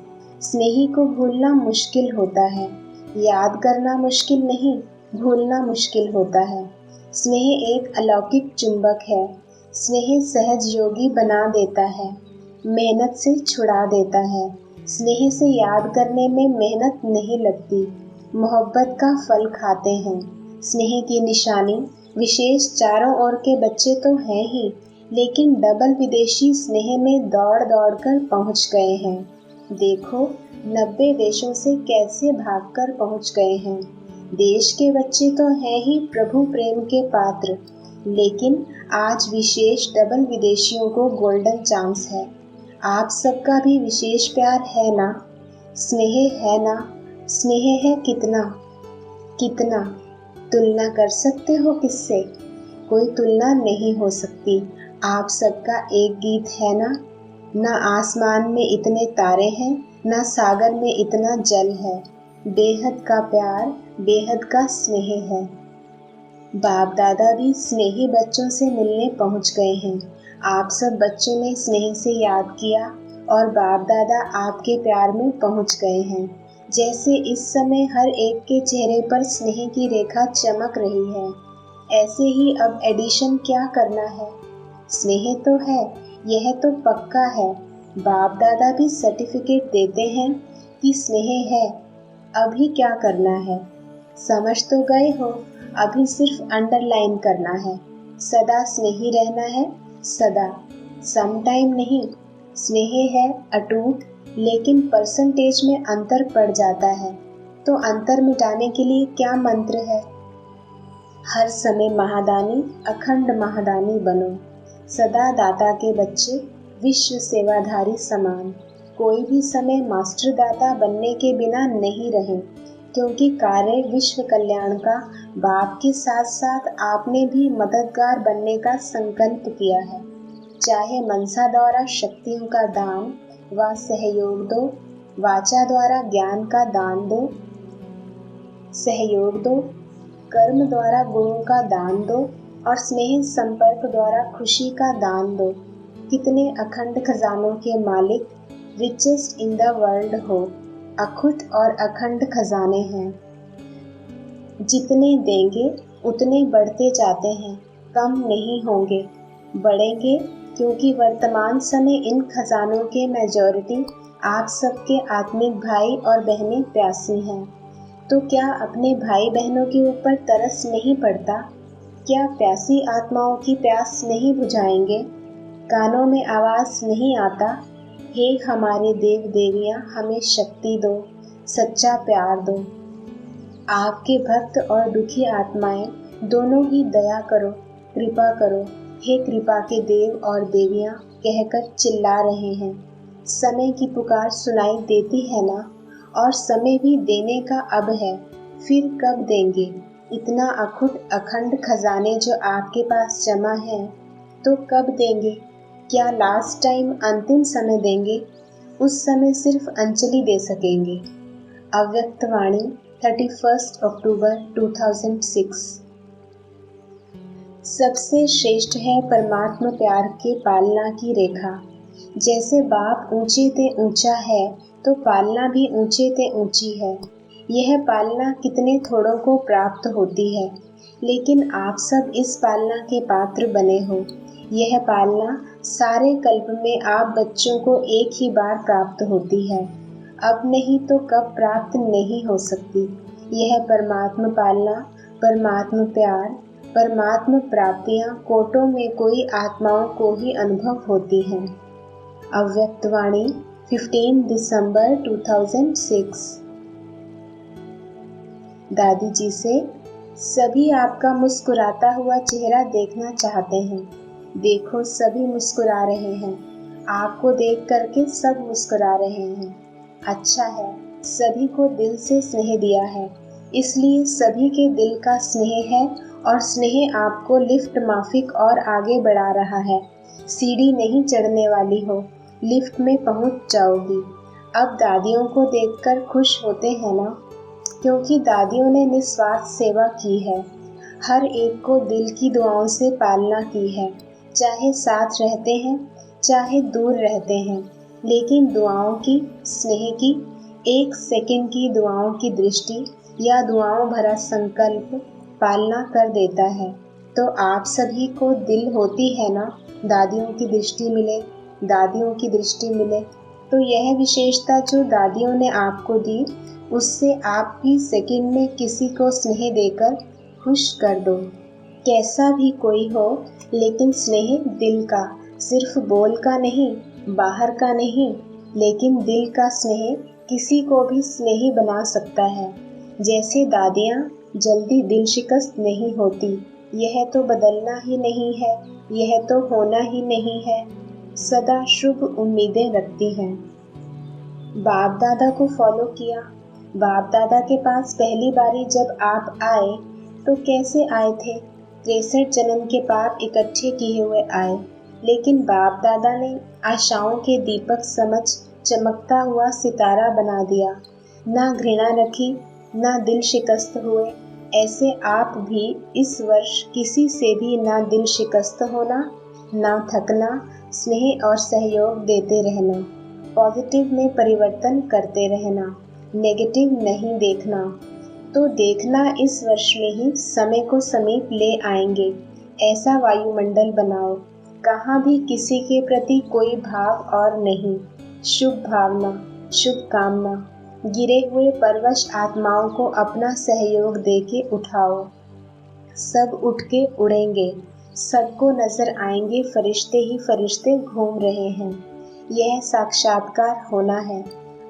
स्नेही को भूलना मुश्किल होता है, याद करना मुश्किल नहीं, भूलना मुश्किल होता है। स्नेह एक अलौकिक चुंबक है। स्नेह सहज योगी बना देता है, मेहनत से छुड़ा देता है। स्नेह से याद करने में मेहनत नहीं लगती, मोहब्बत का फल खाते हैं। स्नेह की निशानी विशेष चारों ओर के बच्चे तो हैं ही, लेकिन डबल विदेशी स्नेह में दौड़ दौड़ कर पहुँच गए हैं। देखो 90 देशों से कैसे भागकर पहुँच गए हैं। देश के बच्चे तो हैं ही प्रभु प्रेम के पात्र, लेकिन आज विशेष डबल विदेशियों को गोल्डन चांस है। आप सबका भी विशेष प्यार है ना, स्नेह है ना। स्नेह है कितना कितना, तुलना कर सकते हो किससे? कोई तुलना नहीं हो सकती। आप सबका एक गीत है ना। ना आसमान में इतने तारे हैं, ना सागर में इतना जल है। बेहद का प्यार, बेहद का स्नेह है। बाप दादा भी स्नेही बच्चों से मिलने पहुंच गए हैं। आप सब बच्चों ने स्नेह से याद किया और बाप दादा आपके प्यार में पहुंच गए हैं। जैसे इस समय हर एक के चेहरे पर स्नेह की रेखा चमक रही है, ऐसे ही अब एडिशन क्या करना है। स्नेह तो है, यह तो पक्का है। बाप दादा भी सर्टिफिकेट देते हैं कि स्नेह है। अभी क्या करना है, समझ तो गए हो। अभी सिर्फ अंडरलाइन करना है। सदा स्नेही रहना है, सदा, सम टाइम नहीं। स्नेह है अटूट, लेकिन परसेंटेज में अंतर पड़ जाता है। तो अंतर मिटाने के लिए क्या मंत्र है? हर समय महादानी, अखंड महादानी बनो। सदा दाता के बच्चे, विश्व सेवाधारी समान। कोई भी समय मास्टर दाता बनने के बिना नहीं रहे, क्योंकि कार्य विश्व कल्याण का बाप के साथ साथ आपने भी मददगार बनने का संकल्प किया है। चाहे मनसा द्वारा शक्तियों का दान व सहयोग दो, वाचा द्वारा ज्ञान का दान दो, सहयोग दो, कर्म द्वारा गुणों का दान दो और स्नेह संपर्क द्वारा खुशी का दान दो। कितने अखंड खजानों के मालिक, रिचेस्ट इन द वर्ल्ड हो। अखुट और अखंड खजाने हैं। जितने देंगे उतने बढ़ते जाते हैं, कम नहीं होंगे, बढ़ेंगे, क्योंकि वर्तमान समय इन खजानों के मेजॉरिटी आप सबके आत्मिक भाई और बहनें प्यासी हैं। तो क्या अपने भाई बहनों के ऊपर तरस नहीं पड़ता? क्या प्यासी आत्माओं की प्यास नहीं बुझाएंगे? कानों में आवाज नहीं आता? हे हमारे देव देवियाँ, हमें शक्ति दो, सच्चा प्यार दो। आपके भक्त और दुखी आत्माएं दोनों ही दया करो, कृपा करो। हे कृपा के देव और देवियाँ कहकर चिल्ला रहे हैं। समय की पुकार सुनाई देती है ना, और समय भी देने का अब है, फिर कब देंगे? इतना अखुट अखंड खजाने जो आपके पास जमा है, तो कब देंगे? क्या लास्ट टाइम अंतिम समय देंगे? उस समय सिर्फ अंजलि दे सकेंगे। अव्यक्तवाणी 31 अक्टूबर 2006। सबसे श्रेष्ठ है परमात्मा प्यार के पालना की रेखा। जैसे बाप ऊंचे ते ऊंचा है, तो पालना भी ऊंचे ते ऊंची है। यह पालना कितने थोड़ों को प्राप्त होती है, लेकिन आप सब इस पालना के पात्र बने हो। यह पालना सारे कल्प में आप बच्चों को एक ही बार प्राप्त होती है, अब नहीं तो कब प्राप्त नहीं हो सकती। यह परमात्मा पालना, परमात्मा प्यार, परमात्मा प्राप्तियां कोटों में कोई आत्माओं को ही अनुभव होती हैं। अव्यक्तवाणी 15 दिसंबर 2006। दादी जी से, सभी आपका मुस्कुराता हुआ चेहरा देखना चाहते हैं। देखो, सभी मुस्कुरा रहे हैं। आपको देख करके सब मुस्कुरा रहे हैं। अच्छा है, सभी को दिल से स्नेह दिया है, इसलिए सभी के दिल का स्नेह है, और स्नेह आपको लिफ्ट माफिक और आगे बढ़ा रहा है। सीढ़ी नहीं चढ़ने वाली हो, लिफ्ट में पहुंच जाओगी। अब दादियों को देखकर खुश होते हैं ना, क्योंकि दादियों ने निस्वार्थ सेवा की है। हर एक को दिल की दुआओं से पालना की है, चाहे साथ रहते हैं, चाहे दूर रहते हैं, लेकिन दुआओं की, स्नेह की, एक सेकंड की दुआओं की दृष्टि या दुआओं भरा संकल्प पालना कर देता है। तो आप सभी को दिल होती है ना, दादियों की दृष्टि मिले, दादियों की दृष्टि मिले। तो यह विशेषता जो दादियों ने आपको दी, उससे आप भी सेकंड में किसी को स्नेह देकर खुश कर दो। कैसा भी कोई हो, लेकिन स्नेह दिल का, सिर्फ बोल का नहीं, बाहर का नहीं, लेकिन दिल का स्नेह किसी को भी स्नेही बना सकता है। जैसे दादियाँ जल्दी दिल शिकस्त नहीं होती, यह तो बदलना ही नहीं है, यह तो होना ही नहीं है, सदा शुभ उम्मीदें रखती हैं। बाप दादा को फॉलो किया। बाप दादा के पास पहली बारी जब आप आए तो कैसे आए थे? 63 जन्म के पाप इकट्ठे किए हुए आए, लेकिन बाप दादा ने आशाओं के दीपक समझ चमकता हुआ सितारा बना दिया। ना घृणा रखी, ना दिल शिकस्त हुए। ऐसे आप भी इस वर्ष किसी से भी ना दिल शिकस्त होना, ना थकना, स्नेह और सहयोग देते रहना, पॉजिटिव में परिवर्तन करते रहना, नेगेटिव नहीं देखना। तो देखना इस वर्ष में ही समय को समीप ले आएंगे। ऐसा वायुमंडल बनाओ, कहाँ भी किसी के प्रति कोई भाव और नहीं, शुभ भावना, शुभ कामना। गिरे हुए परवश आत्माओं को अपना सहयोग देके उठाओ। सब उठ के उड़ेंगे, सबको नजर आएंगे फरिश्ते ही फरिश्ते घूम रहे हैं। यह साक्षात्कार होना है,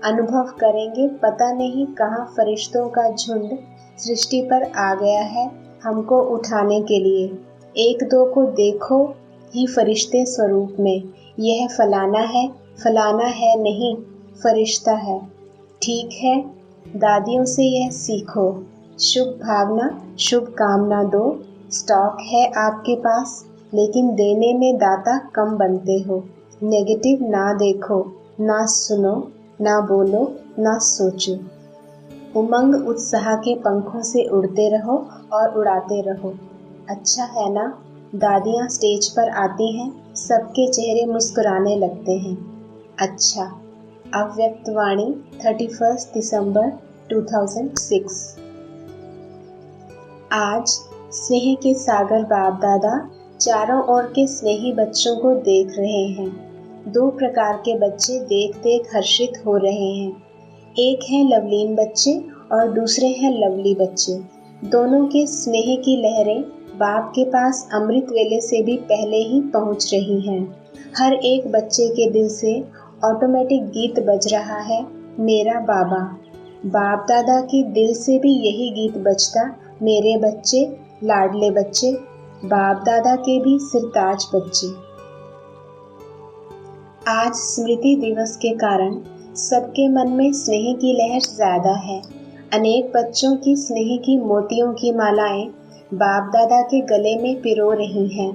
अनुभव करेंगे पता नहीं कहाँ फरिश्तों का झुंड सृष्टि पर आ गया है हमको उठाने के लिए। एक दो को देखो ही फरिश्ते स्वरूप में, यह फलाना है नहीं, फरिश्ता है। ठीक है, दादियों से यह सीखो। शुभ भावना, शुभ कामना दो। स्टॉक है आपके पास, लेकिन देने में दाता कम बनते हो। नेगेटिव ना देखो, ना सुनो, ना बोलो, ना सोचो। उमंग उत्साह के पंखों से उड़ते रहो और उड़ाते रहो। अच्छा है ना, दादियाँ स्टेज पर आती हैं, सबके चेहरे मुस्कुराने लगते हैं। अच्छा। अव्यक्तवाणी 31 दिसंबर 2006। आज स्नेह के सागर बाप दादा चारों ओर के स्नेही बच्चों को देख रहे हैं। दो प्रकार के बच्चे देख देख हर्षित हो रहे हैं। एक है लवलीन बच्चे और दूसरे हैं लवली बच्चे। दोनों के स्नेह की लहरें बाप के पास अमृत वेले से भी पहले ही पहुंच रही हैं। हर एक बच्चे के दिल से ऑटोमेटिक गीत बज रहा है, मेरा बाबा। बाप दादा के दिल से भी यही गीत बजता, मेरे बच्चे, लाडले बच्चे, बाप दादा के भी सिरताज बच्चे। आज स्मृति दिवस के कारण सबके मन में स्नेह की लहर ज्यादा है। अनेक बच्चों की स्नेह की मोतियों की मालाएं बाप दादा के गले में पिरो रही हैं।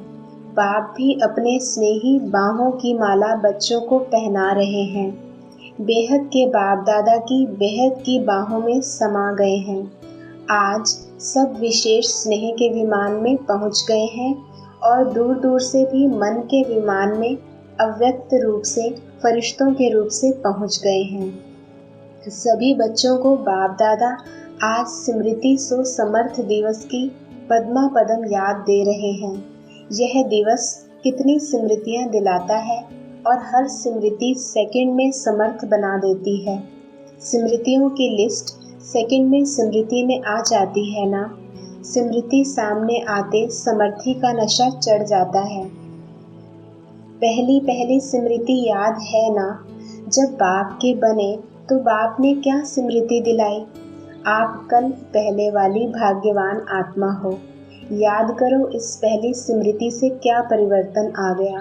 बाप भी अपने स्नेही बाहों की माला बच्चों को पहना रहे हैं। बेहद के बाप दादा की बेहद की बाहों में समा गए हैं। आज सब विशेष स्नेह के विमान में पहुंच गए हैं और दूर दूर से भी मन के विमान में अव्यक्त रूप से फरिश्तों के रूप से पहुंच गए हैं। सभी बच्चों को बाप दादा आज स्मृति सो समर्थ दिवस की पद्मा पदम याद दे रहे हैं। यह दिवस कितनी स्मृतियां दिलाता है और हर स्मृति सेकंड में समर्थ बना देती है। स्मृतियों की लिस्ट सेकंड में स्मृति में आ जाती है ना। स्मृति सामने आते समर्थी का नशा चढ़ जाता है। पहली पहली स्मृति याद है ना, जब बाप के बने तो बाप ने क्या स्मृति दिलाई। आप कल पहले वाली भाग्यवान आत्मा हो। याद करो इस पहली स्मृति से क्या परिवर्तन आ गया।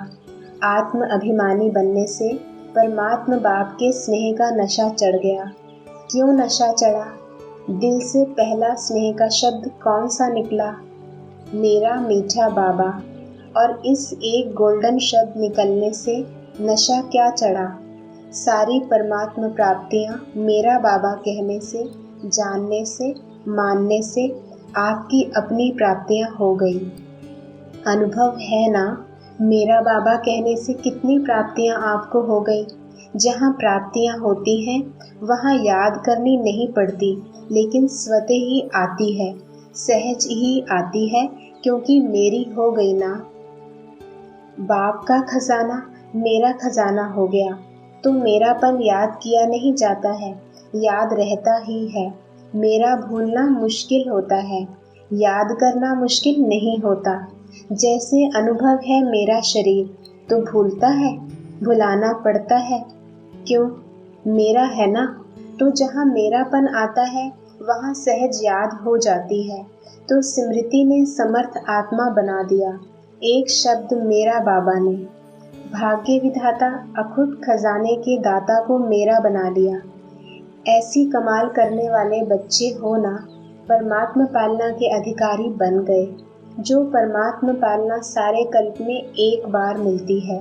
आत्म अभिमानी बनने से परमात्मा बाप के स्नेह का नशा चढ़ गया। क्यों नशा चढ़ा? दिल से पहला स्नेह का शब्द कौन सा निकला? मेरा मीठा बाबा। और इस एक गोल्डन शब्द निकलने से नशा क्या चढ़ा? सारी परमात्मा प्राप्तियां मेरा बाबा कहने से, जानने से, मानने से आपकी अपनी प्राप्तियां हो गई। अनुभव है ना, मेरा बाबा कहने से कितनी प्राप्तियां आपको हो गई। जहाँ प्राप्तियां होती हैं वहाँ याद करनी नहीं पड़ती, लेकिन स्वतः ही आती है, सहज ही आती है, क्योंकि मेरी हो गई ना। बाप का खजाना मेरा खजाना हो गया तो मेरापन याद किया नहीं जाता है, याद रहता ही है। मेरा भूलना मुश्किल होता है, याद करना मुश्किल नहीं होता। जैसे अनुभव है मेरा शरीर तो भूलता है, भुलाना पड़ता है। क्यों? मेरा है ना। तो जहाँ मेरापन आता है वहाँ सहज याद हो जाती है। तो स्मृति ने समर्थ आत्मा बना दिया। एक शब्द मेरा बाबा ने। भाग्य विधाता अखुद खजाने के दाता को मेरा बना लिया। ऐसी कमाल करने वाले बच्चे हो ना, परमात्मा पालना के अधिकारी बन गए। जो परमात्मा पालना सारे कल्प में एक बार मिलती है।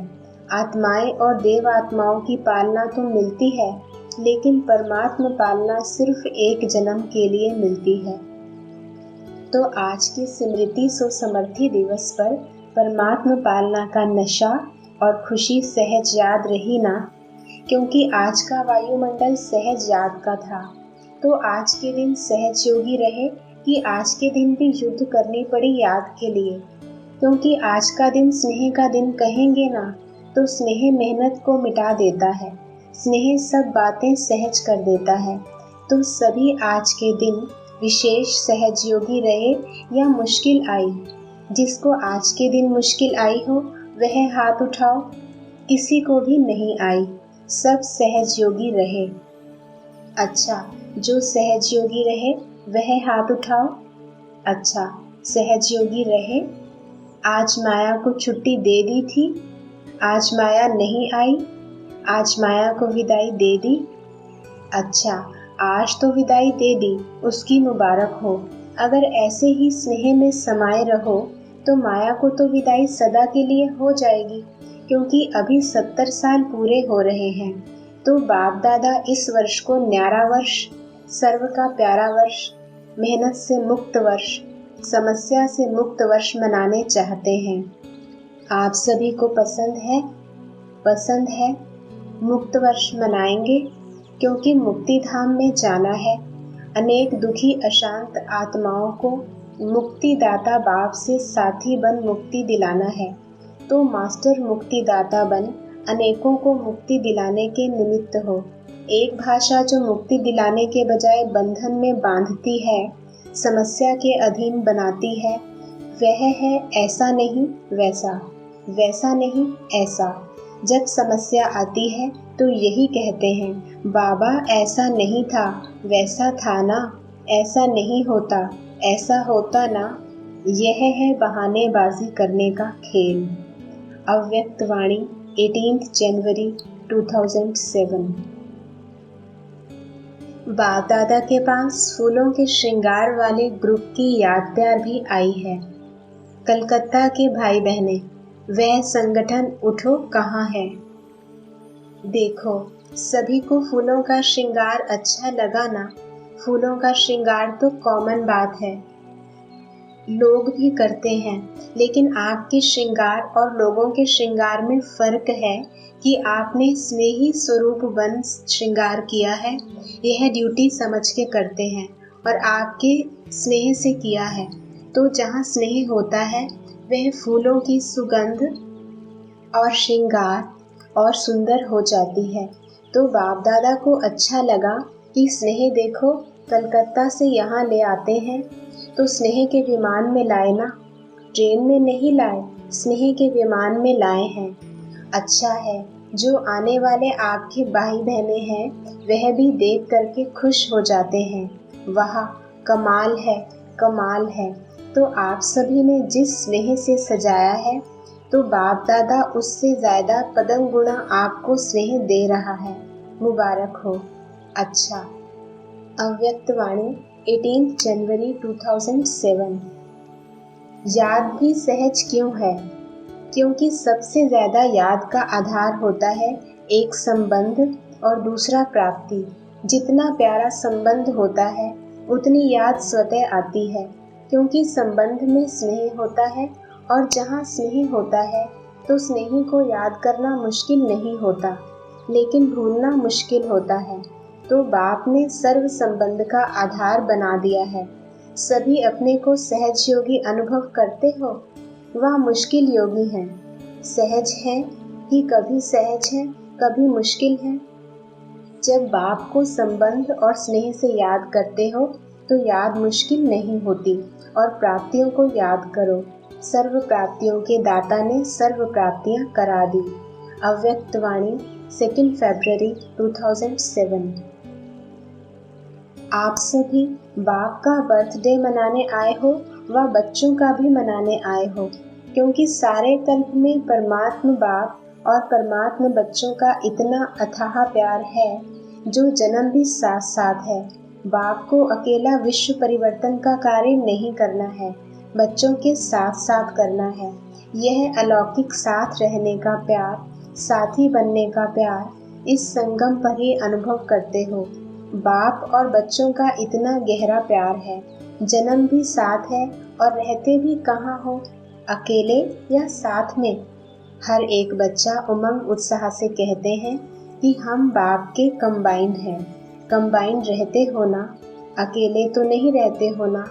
आत्माएं और देव आत्माओं की पालना तो मिलती है, लेकिन परमात्मा पालना सिर्फ एक जन्म के लिए मिलती है। तो आज की स्मृति सो समर्थी दिवस पर परमात्मा पालना का नशा और खुशी सहज याद रही ना, क्योंकि आज का वायुमंडल सहज याद का था। तो आज के दिन सहज योगी रहे कि आज के दिन भी युद्ध करनी पड़ी याद के लिए, क्योंकि आज का दिन स्नेह का दिन कहेंगे ना, तो स्नेह मेहनत को मिटा देता है। स्नेह सब बातें सहज कर देता है। तो सभी आज के दिन विशेष सहज योगी रहे या मुश्किल आई। जिसको आज के दिन मुश्किल आई हो वह हाथ उठाओ। किसी को भी नहीं आई, सब सहज योगी रहे। अच्छा, जो सहज योगी रहे वह हाथ उठाओ। अच्छा, सहज योगी रहे। आज माया को छुट्टी दे दी थी, आज माया नहीं आई, आज माया को विदाई दे दी। अच्छा, आज तो विदाई दे दी, उसकी मुबारक हो। अगर ऐसे ही स्नेह में समाये रहो तो माया को तो विदाई सदा के लिए हो जाएगी, क्योंकि अभी 70 साल पूरे हो रहे हैं। तो बाप दादा इस वर्ष को न्यारा वर्ष, सर्व का प्यारा वर्ष, मेहनत से मुक्त वर्ष, समस्या से मुक्त वर्ष मनाने चाहते हैं। आप सभी को पसंद है? पसंद है? मुक्त वर्ष मनाएंगे, क्योंकि मुक्ति धाम में जाना है। अनेक दुखी अशांत आत्माओं को मुक्तिदाता बाप से साथी बन मुक्ति दिलाना है। तो मास्टर मुक्तिदाता बन अनेकों को मुक्ति दिलाने के निमित्त हो। एक भाषा जो मुक्ति दिलाने के बजाय बंधन में बांधती है, समस्या के अधीन बनाती है, वह है ऐसा नहीं वैसा, वैसा नहीं ऐसा। जब समस्या आती है तो यही कहते हैं, बाबा ऐसा नहीं था, वैसा था ना, ऐसा नहीं होता, ऐसा होता ना। यह है बहानेबाजी करने का खेल। अव्यक्त वाणी 18 जनवरी 2007। बाप दादा के पास फूलों के श्रृंगार वाले ग्रुप की याद प्यार भी आई है। कलकत्ता के भाई बहने, वह संगठन उठो कहाँ है। देखो, सभी को फूलों का श्रृंगार अच्छा लगा ना। फूलों का श्रृंगार तो कॉमन बात है, लोग भी करते हैं, लेकिन आपके श्रृंगार और लोगों के श्रृंगार में फर्क है कि आपने स्नेही स्वरूप बन श्रृंगार किया है, यह ड्यूटी समझ के करते हैं, और आपके स्नेह से किया है। तो जहाँ स्नेह होता है वह फूलों की सुगंध और श्रृंगार और सुंदर हो जाती है। तो बाप दादा को अच्छा लगा कि स्नेह देखो कलकत्ता से यहाँ ले आते हैं, तो स्नेह के विमान में लाए ना, ट्रेन में नहीं लाए, स्नेह के विमान में लाए हैं। अच्छा है, जो आने वाले आपके भाई बहने हैं वह भी देख करके खुश हो जाते हैं। वाह, कमाल है, कमाल है। तो आप सभी ने जिस स्नेह से सजाया है, तो बाप दादा उससे ज़्यादा पदम गुणा आपको स्नेह दे रहा है। मुबारक हो। अच्छा। अव्यक्त वाणी 18 जनवरी 2007। याद भी सहज क्यों है? क्योंकि सबसे ज़्यादा याद का आधार होता है एक संबंध और दूसरा प्राप्ति। जितना प्यारा संबंध होता है उतनी याद स्वतः आती है, क्योंकि संबंध में स्नेह होता है, और जहाँ स्नेह होता है तो स्नेही को याद करना मुश्किल नहीं होता, लेकिन भूलना मुश्किल होता है। तो बाप ने सर्व संबंध का आधार बना दिया है। सभी अपने को सहज योगी अनुभव करते हो? वह मुश्किल योगी हैं। सहज हैं कि कभी सहज हैं, कभी मुश्किल हैं। जब बाप को संबंध और स्नेह से याद करते हो तो याद मुश्किल नहीं होती। और प्राप्तियों को याद करो, सर्व प्राप्तियों के दाता ने सर्व प्राप्तियां करा दी। अव्यक्त वाणी 2 फरवरी 2007। आप सभी बाप का बर्थडे मनाने आए हो व बच्चों का भी मनाने आए हो, क्योंकि सारे कल्प में परमात्मा बाप और परमात्मा बच्चों का इतना अथाह प्यार है, जो जन्म भी साथ साथ है। बाप को अकेला विश्व परिवर्तन का कार्य नहीं करना है, बच्चों के साथ साथ करना है। यह अलौकिक साथ रहने का प्यार, साथी बनने का प्यार, इस संगम पर ही अनुभव करते हो। बाप और बच्चों का इतना गहरा प्यार है, जन्म भी साथ है और रहते भी कहाँ हो, अकेले या साथ में। हर एक बच्चा उमंग उत्साह से कहते हैं कि हम बाप के कंबाइंड हैं। कंबाइंड रहते हो ना, अकेले तो नहीं रहते हो ना।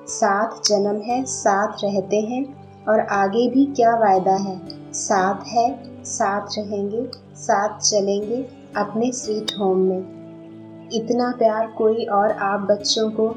साथ जन्म है, साथ रहते हैं, और आगे भी क्या वायदा है, साथ है, साथ रहेंगे, साथ चलेंगे अपने स्वीट होम में। इतना प्यार कोई और आप बच्चों को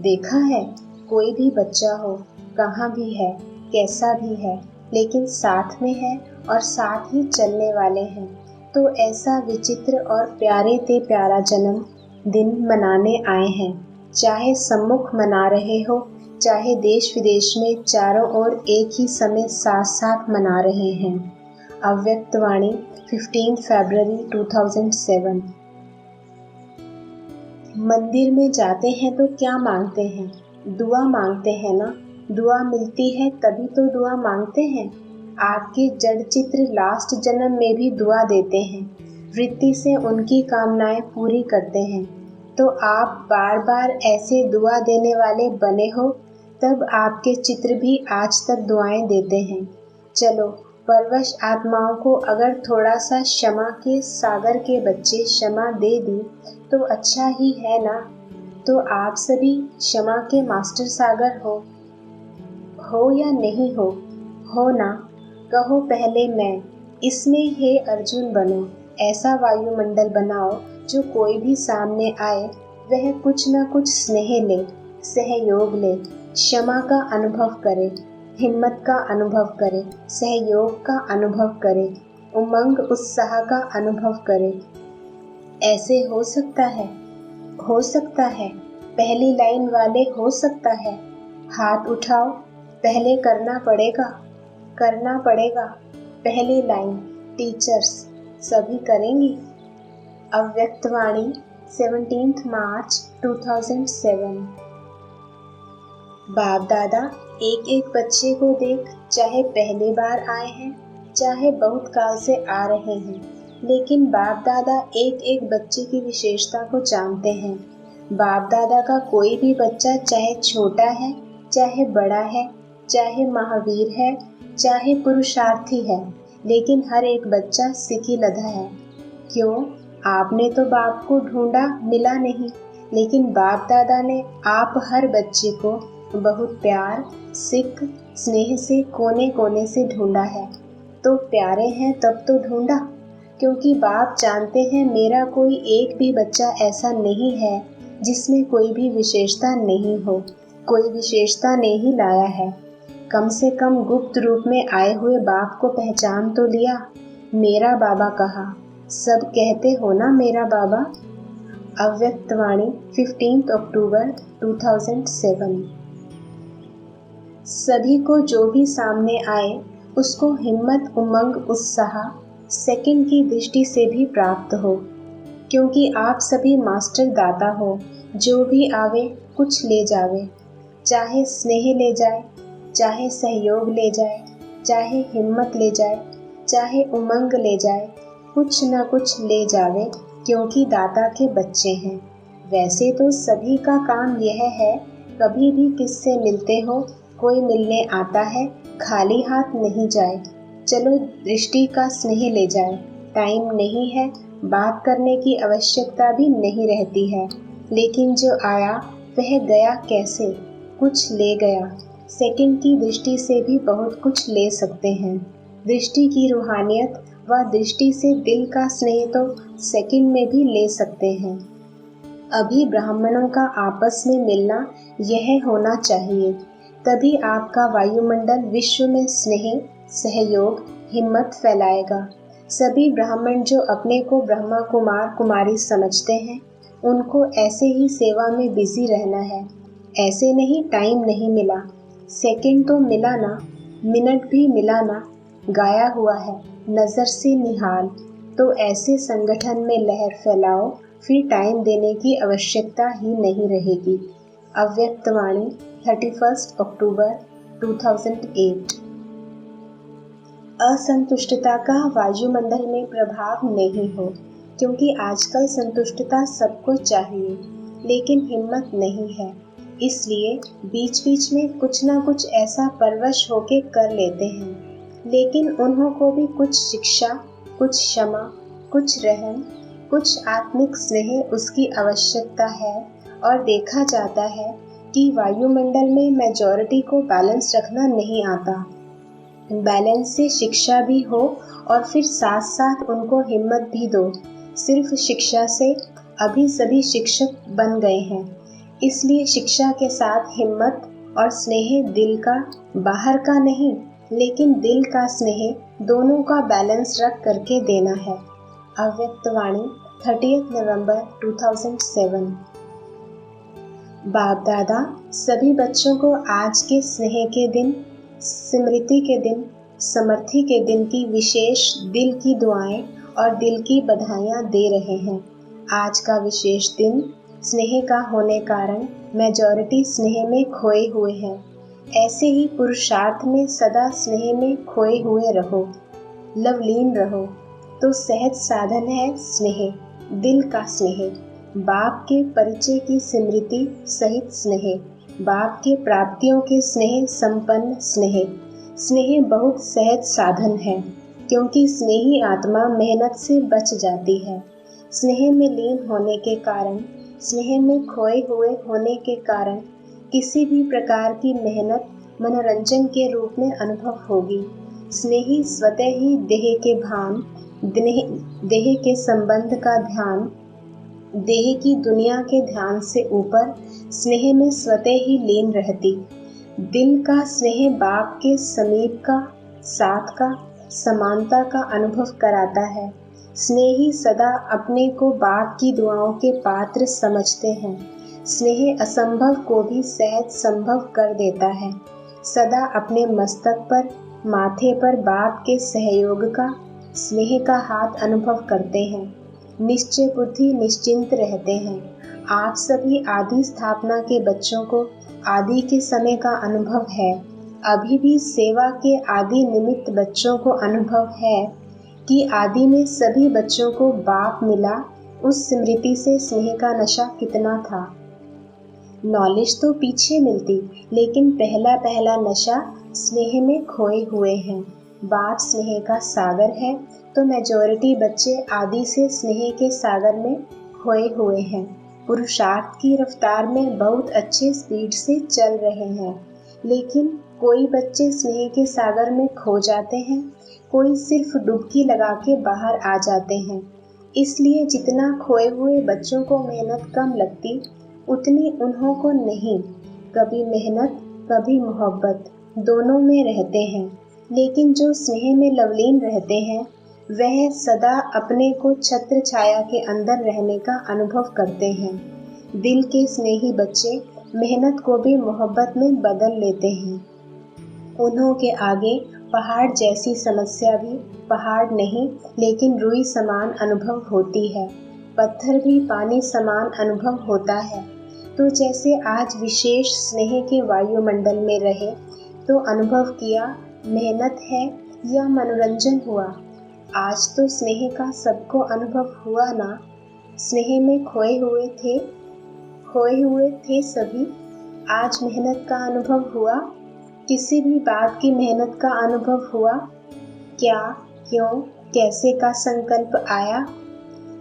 देखा है? कोई भी बच्चा हो, कहाँ भी है, कैसा भी है, लेकिन साथ में है और साथ ही चलने वाले हैं। तो ऐसा विचित्र और प्यारे ते प्यारा जन्म दिन मनाने आए हैं। चाहे सम्मुख मना रहे हो, चाहे देश विदेश में चारों ओर एक ही समय साथ साथ मना रहे हैं। अव्यक्त वाणी 15 फरवरी 2007। मंदिर में जाते हैं तो क्या मांगते हैं? दुआ मांगते हैं ना। दुआ मिलती है तभी तो दुआ मांगते हैं। आपके जड़ चित्र लास्ट जन्म में भी दुआ देते हैं, वृत्ति से उनकी कामनाएं पूरी करते हैं। तो आप बार बार ऐसे दुआ देने वाले बने हो, तब आपके चित्र भी आज तक दुआएं देते हैं। चलो, परवश आत्माओं को अगर थोड़ा सा क्षमा के सागर के बच्चे क्षमा दे दी तो अच्छा ही है ना। तो आप सभी क्षमा के मास्टर सागर हो या नहीं हो ना। कहो पहले मैं, इसमें हे अर्जुन बनो। ऐसा वायुमंडल बनाओ जो कोई भी सामने आए वह कुछ न कुछ स्नेह ले, सहयोग ले, क्षमा का अनुभव करे, हिम्मत का अनुभव करे, सहयोग का अनुभव करे, उमंग उत्साह का अनुभव करें। ऐसे हो सकता है, हो सकता है, पहली लाइन वाले हो सकता है, हाथ उठाओ, पहले करना पड़ेगा, करना पड़ेगा, पहली लाइन, टीचर्स सभी करेंगी। अव्यक्तवाणी 17 मार्च 2007। बाप दादा एक एक बच्चे को देख, चाहे पहली बार आए हैं, चाहे बहुत काल से आ रहे हैं, लेकिन बाप दादा एक एक बच्चे की विशेषता को जानते हैं। बाप दादा का कोई भी बच्चा चाहे छोटा है, चाहे बड़ा है, चाहे महावीर है, चाहे पुरुषार्थी है, लेकिन हर एक बच्चा सिकी लधा है। क्यों? आपने तो बाप को ढूंढा, मिला नहीं, लेकिन बाप दादा ने आप हर बच्चे को बहुत प्यार, सिक, स्नेह से कोने कोने से ढूंढा है। तो प्यारे हैं तब तो ढूंढा, क्योंकि बाप जानते हैं मेरा कोई एक भी बच्चा ऐसा नहीं है जिसमें कोई भी विशेषता नहीं हो, कोई विशेषता नहीं लाया है। कम से कम गुप्त रूप में आए हुए बाप को पहचान तो लिया। मेरा बाबा कहा, सब कहते हो ना मेरा बाबा। अव्यक्तवाणी 15 अक्टूबर 2007। सभी को जो भी सामने आए उसको हिम्मत, उमंग, उत्साह सेकंड की दृष्टि से भी प्राप्त हो, क्योंकि आप सभी मास्टर दाता हो। जो भी आवे कुछ ले जावे, चाहे स्नेह ले जाए, चाहे सहयोग ले जाए, चाहे हिम्मत ले जाए, चाहे उमंग ले जाए, कुछ न कुछ ले जावे, क्योंकि दाता के बच्चे हैं। वैसे तो सभी का काम यह है, कभी भी किससे मिलते हो, कोई मिलने आता है, खाली हाथ नहीं जाए। चलो दृष्टि का स्नेह ले जाए, टाइम नहीं है, बात करने की आवश्यकता भी नहीं रहती है। लेकिन जो आया वह गया कैसे? कुछ ले गया। सेकंड की दृष्टि से भी बहुत कुछ ले सकते हैं। दृष्टि की रूहानियत व दृष्टि से दिल का स्नेह तो सेकंड में भी ले सकते हैं। अभी ब्राह्मणों का आपस में मिलना यह होना चाहिए, तभी आपका वायुमंडल विश्व में स्नेह, सहयोग, हिम्मत फैलाएगा। सभी ब्राह्मण जो अपने को ब्रह्मा कुमार कुमारी समझते हैं, उनको ऐसे ही सेवा में बिजी रहना है। ऐसे नहीं टाइम नहीं मिला, सेकंड तो मिला ना, मिनट भी मिला ना, गाया हुआ है नज़र से निहाल। तो ऐसे संगठन में लहर फैलाओ, फिर टाइम देने की आवश्यकता ही नहीं रहेगी। अव्यक्तवाणी 31 अक्टूबर 2008। असंतुष्टता का वायुमंडल में प्रभाव नहीं हो, क्योंकि आजकल संतुष्टता सबको चाहिए, लेकिन हिम्मत नहीं है। इसलिए बीच बीच में कुछ ना कुछ ऐसा परवश होके कर लेते हैं, लेकिन उन्हों को भी कुछ शिक्षा, कुछ क्षमा, कुछ रहम, कुछ आत्मिक स्नेह उसकी आवश्यकता है। और देखा जाता है कि वायुमंडल में मेजॉरिटी को बैलेंस रखना नहीं आता। बैलेंस से शिक्षा भी हो और फिर साथ साथ उनको हिम्मत भी दो। सिर्फ शिक्षा से अभी सभी शिक्षक बन गए हैं, इसलिए शिक्षा के साथ हिम्मत और स्नेह दिल का, बाहर का नहीं, लेकिन दिल का स्नेह दोनों का बैलेंस रख करके देना है। अव्यक्तवाणी 30 नवंबर 2007। बाप दादा सभी बच्चों को आज के स्नेह के दिन, स्मृति के दिन, समर्थी के दिन की विशेष दिल की दुआएं और दिल की बधाइयाँ दे रहे हैं। आज का विशेष दिन स्नेह का होने कारण मेजॉरिटी स्नेह में खोए हुए हैं। ऐसे ही पुरुषार्थ में सदा स्नेह में खोए हुए रहो, लवलीन रहो। तो सहज साधन है स्नेह, दिल का स्नेह, बाप के परिचय की स्मृति सहित स्नेह, बाप के प्राप्तियों के स्नेह, संपन्न स्नेह। स्नेह बहुत सहज साधन है, क्योंकि स्नेही आत्मा मेहनत से बच जाती है। स्नेह में लीन होने के कारण, स्नेह में खोए हुए होने के कारण किसी भी प्रकार की मेहनत मनोरंजन के रूप में अनुभव होगी। स्नेही स्वतः ही देह के भान, देह के संबंध का ध्यान, देह की दुनिया के ध्यान से ऊपर स्नेह में स्वतः ही लीन रहती। दिल का स्नेह बाप के समीप का, साथ का, समानता का अनुभव कराता है। स्नेही सदा अपने को बाप की दुआओं के पात्र समझते हैं। स्नेह असंभव को भी सहज संभव कर देता है। सदा अपने मस्तक पर, माथे पर बाप के सहयोग का, स्नेह का हाथ अनुभव करते हैं। निश्चय बुद्धि निश्चिंत रहते हैं। आप सभी आदि स्थापना के बच्चों को आदि के समय का अनुभव है। अभी भी सेवा के आदि निमित्त बच्चों को अनुभव है कि आदि में सभी बच्चों को बाप मिला। उस स्मृति से स्नेह का नशा कितना था। नॉलेज तो पीछे मिलती, लेकिन पहला पहला नशा स्नेह में खोए हुए हैं। बाप स्नेह का सागर है, तो मेजॉरिटी बच्चे आदि से स्नेह के सागर में खोए हुए हैं। पुरुषार्थ की रफ्तार में बहुत अच्छे स्पीड से चल रहे हैं, लेकिन कोई बच्चे स्नेह के सागर में खो जाते हैं, कोई सिर्फ डुबकी लगा के बाहर आ जाते हैं। इसलिए जितना खोए हुए बच्चों को मेहनत कम लगती, उतनी उन्हों को नहीं। कभी मेहनत कभी मोहब्बत दोनों में रहते हैं, लेकिन जो स्नेह में लवलीन रहते हैं वह सदा अपने को छत्र छाया के अंदर रहने का अनुभव करते हैं। दिल के स्नेही बच्चे मेहनत को भी मोहब्बत में बदल लेते हैं। उन्हों के आगे पहाड़ जैसी समस्या भी पहाड़ नहीं, लेकिन रुई समान अनुभव होती है। पत्थर भी पानी समान अनुभव होता है। तो जैसे आज विशेष स्नेह के वायुमंडल में रहे तो अनुभव किया मेहनत है या मनोरंजन हुआ। आज तो स्नेह का सबको अनुभव हुआ ना। स्नेह में खोए हुए थे सभी। आज मेहनत का अनुभव हुआ। किसी भी बात की मेहनत का अनुभव हुआ। क्या, क्यों, कैसे का संकल्प आया।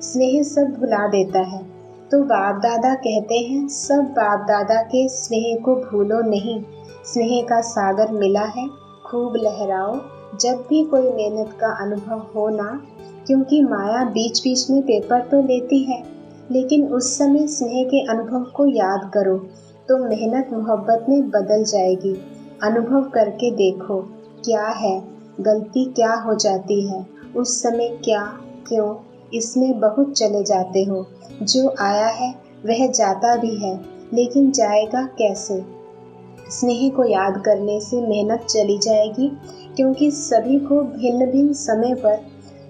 स्नेह सब भुला देता है। तो बाप दादा कहते हैं सब बाप दादा के स्नेह को भूलो नहीं। स्नेह का सागर मिला है, खूब लहराओ जब भी कोई मेहनत का अनुभव हो ना। क्योंकि माया बीच बीच में पेपर तो लेती है, लेकिन उस समय स्नेह के अनुभव को याद करो तो मेहनत मोहब्बत में बदल जाएगी। अनुभव करके देखो क्या है, गलती क्या हो जाती है, उस समय क्या, क्यों, इसमें बहुत चले जाते हो। जो आया है वह जाता भी है, लेकिन जाएगा कैसे। स्नेह को याद करने से मेहनत चली जाएगी, क्योंकि सभी को भिन्न भिन्न समय पर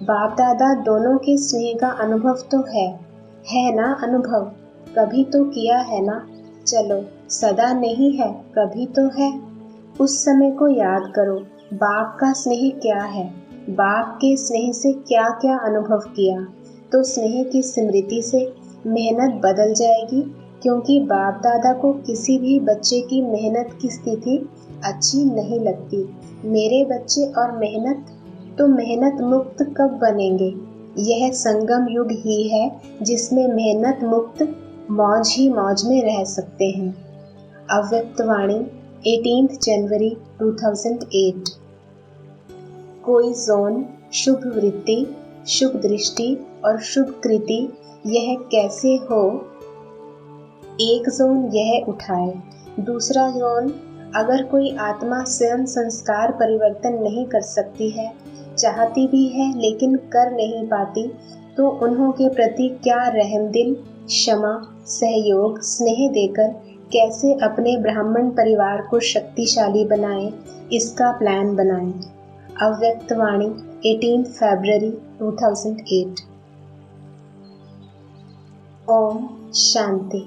बाप दादा दोनों के स्नेह का अनुभव तो है ना अनुभव। कभी तो किया है ना। चलो सदा नहीं है, कभी तो है। उस समय को याद करो, बाप का स्नेह क्या है, बाप के स्नेह से क्या क्या अनुभव किया। तो स्नेह की स्मृति से मेहनत बदल जाएगी, क्योंकि बाप दादा को किसी भी बच्चे की मेहनत की स्थिति अच्छी नहीं लगती। मेरे बच्चे और मेहनत, तो मेहनत मुक्त कब बनेंगे। यह संगम युग ही है जिसमें मेहनत मुक्त मौज ही मौज में रह सकते हैं। अव्यक्तवाणी 18 जनवरी 2008। कोई जोन, शुभ वृत्ति, शुभ दृष्टि और शुभ कृति यह कैसे हो। एक जोन यह उठाए, दूसरा जोन अगर कोई आत्मा स्वयं संस्कार परिवर्तन नहीं कर सकती है, चाहती भी है लेकिन कर नहीं पाती, तो उन्हों के प्रति क्या रहमदिल, क्षमा, सहयोग, स्नेह देकर कैसे अपने ब्राह्मण परिवार को शक्तिशाली बनाएं, इसका प्लान बनाएं। अव्यक्तवाणी 18 फरवरी 2008। ओम शांति।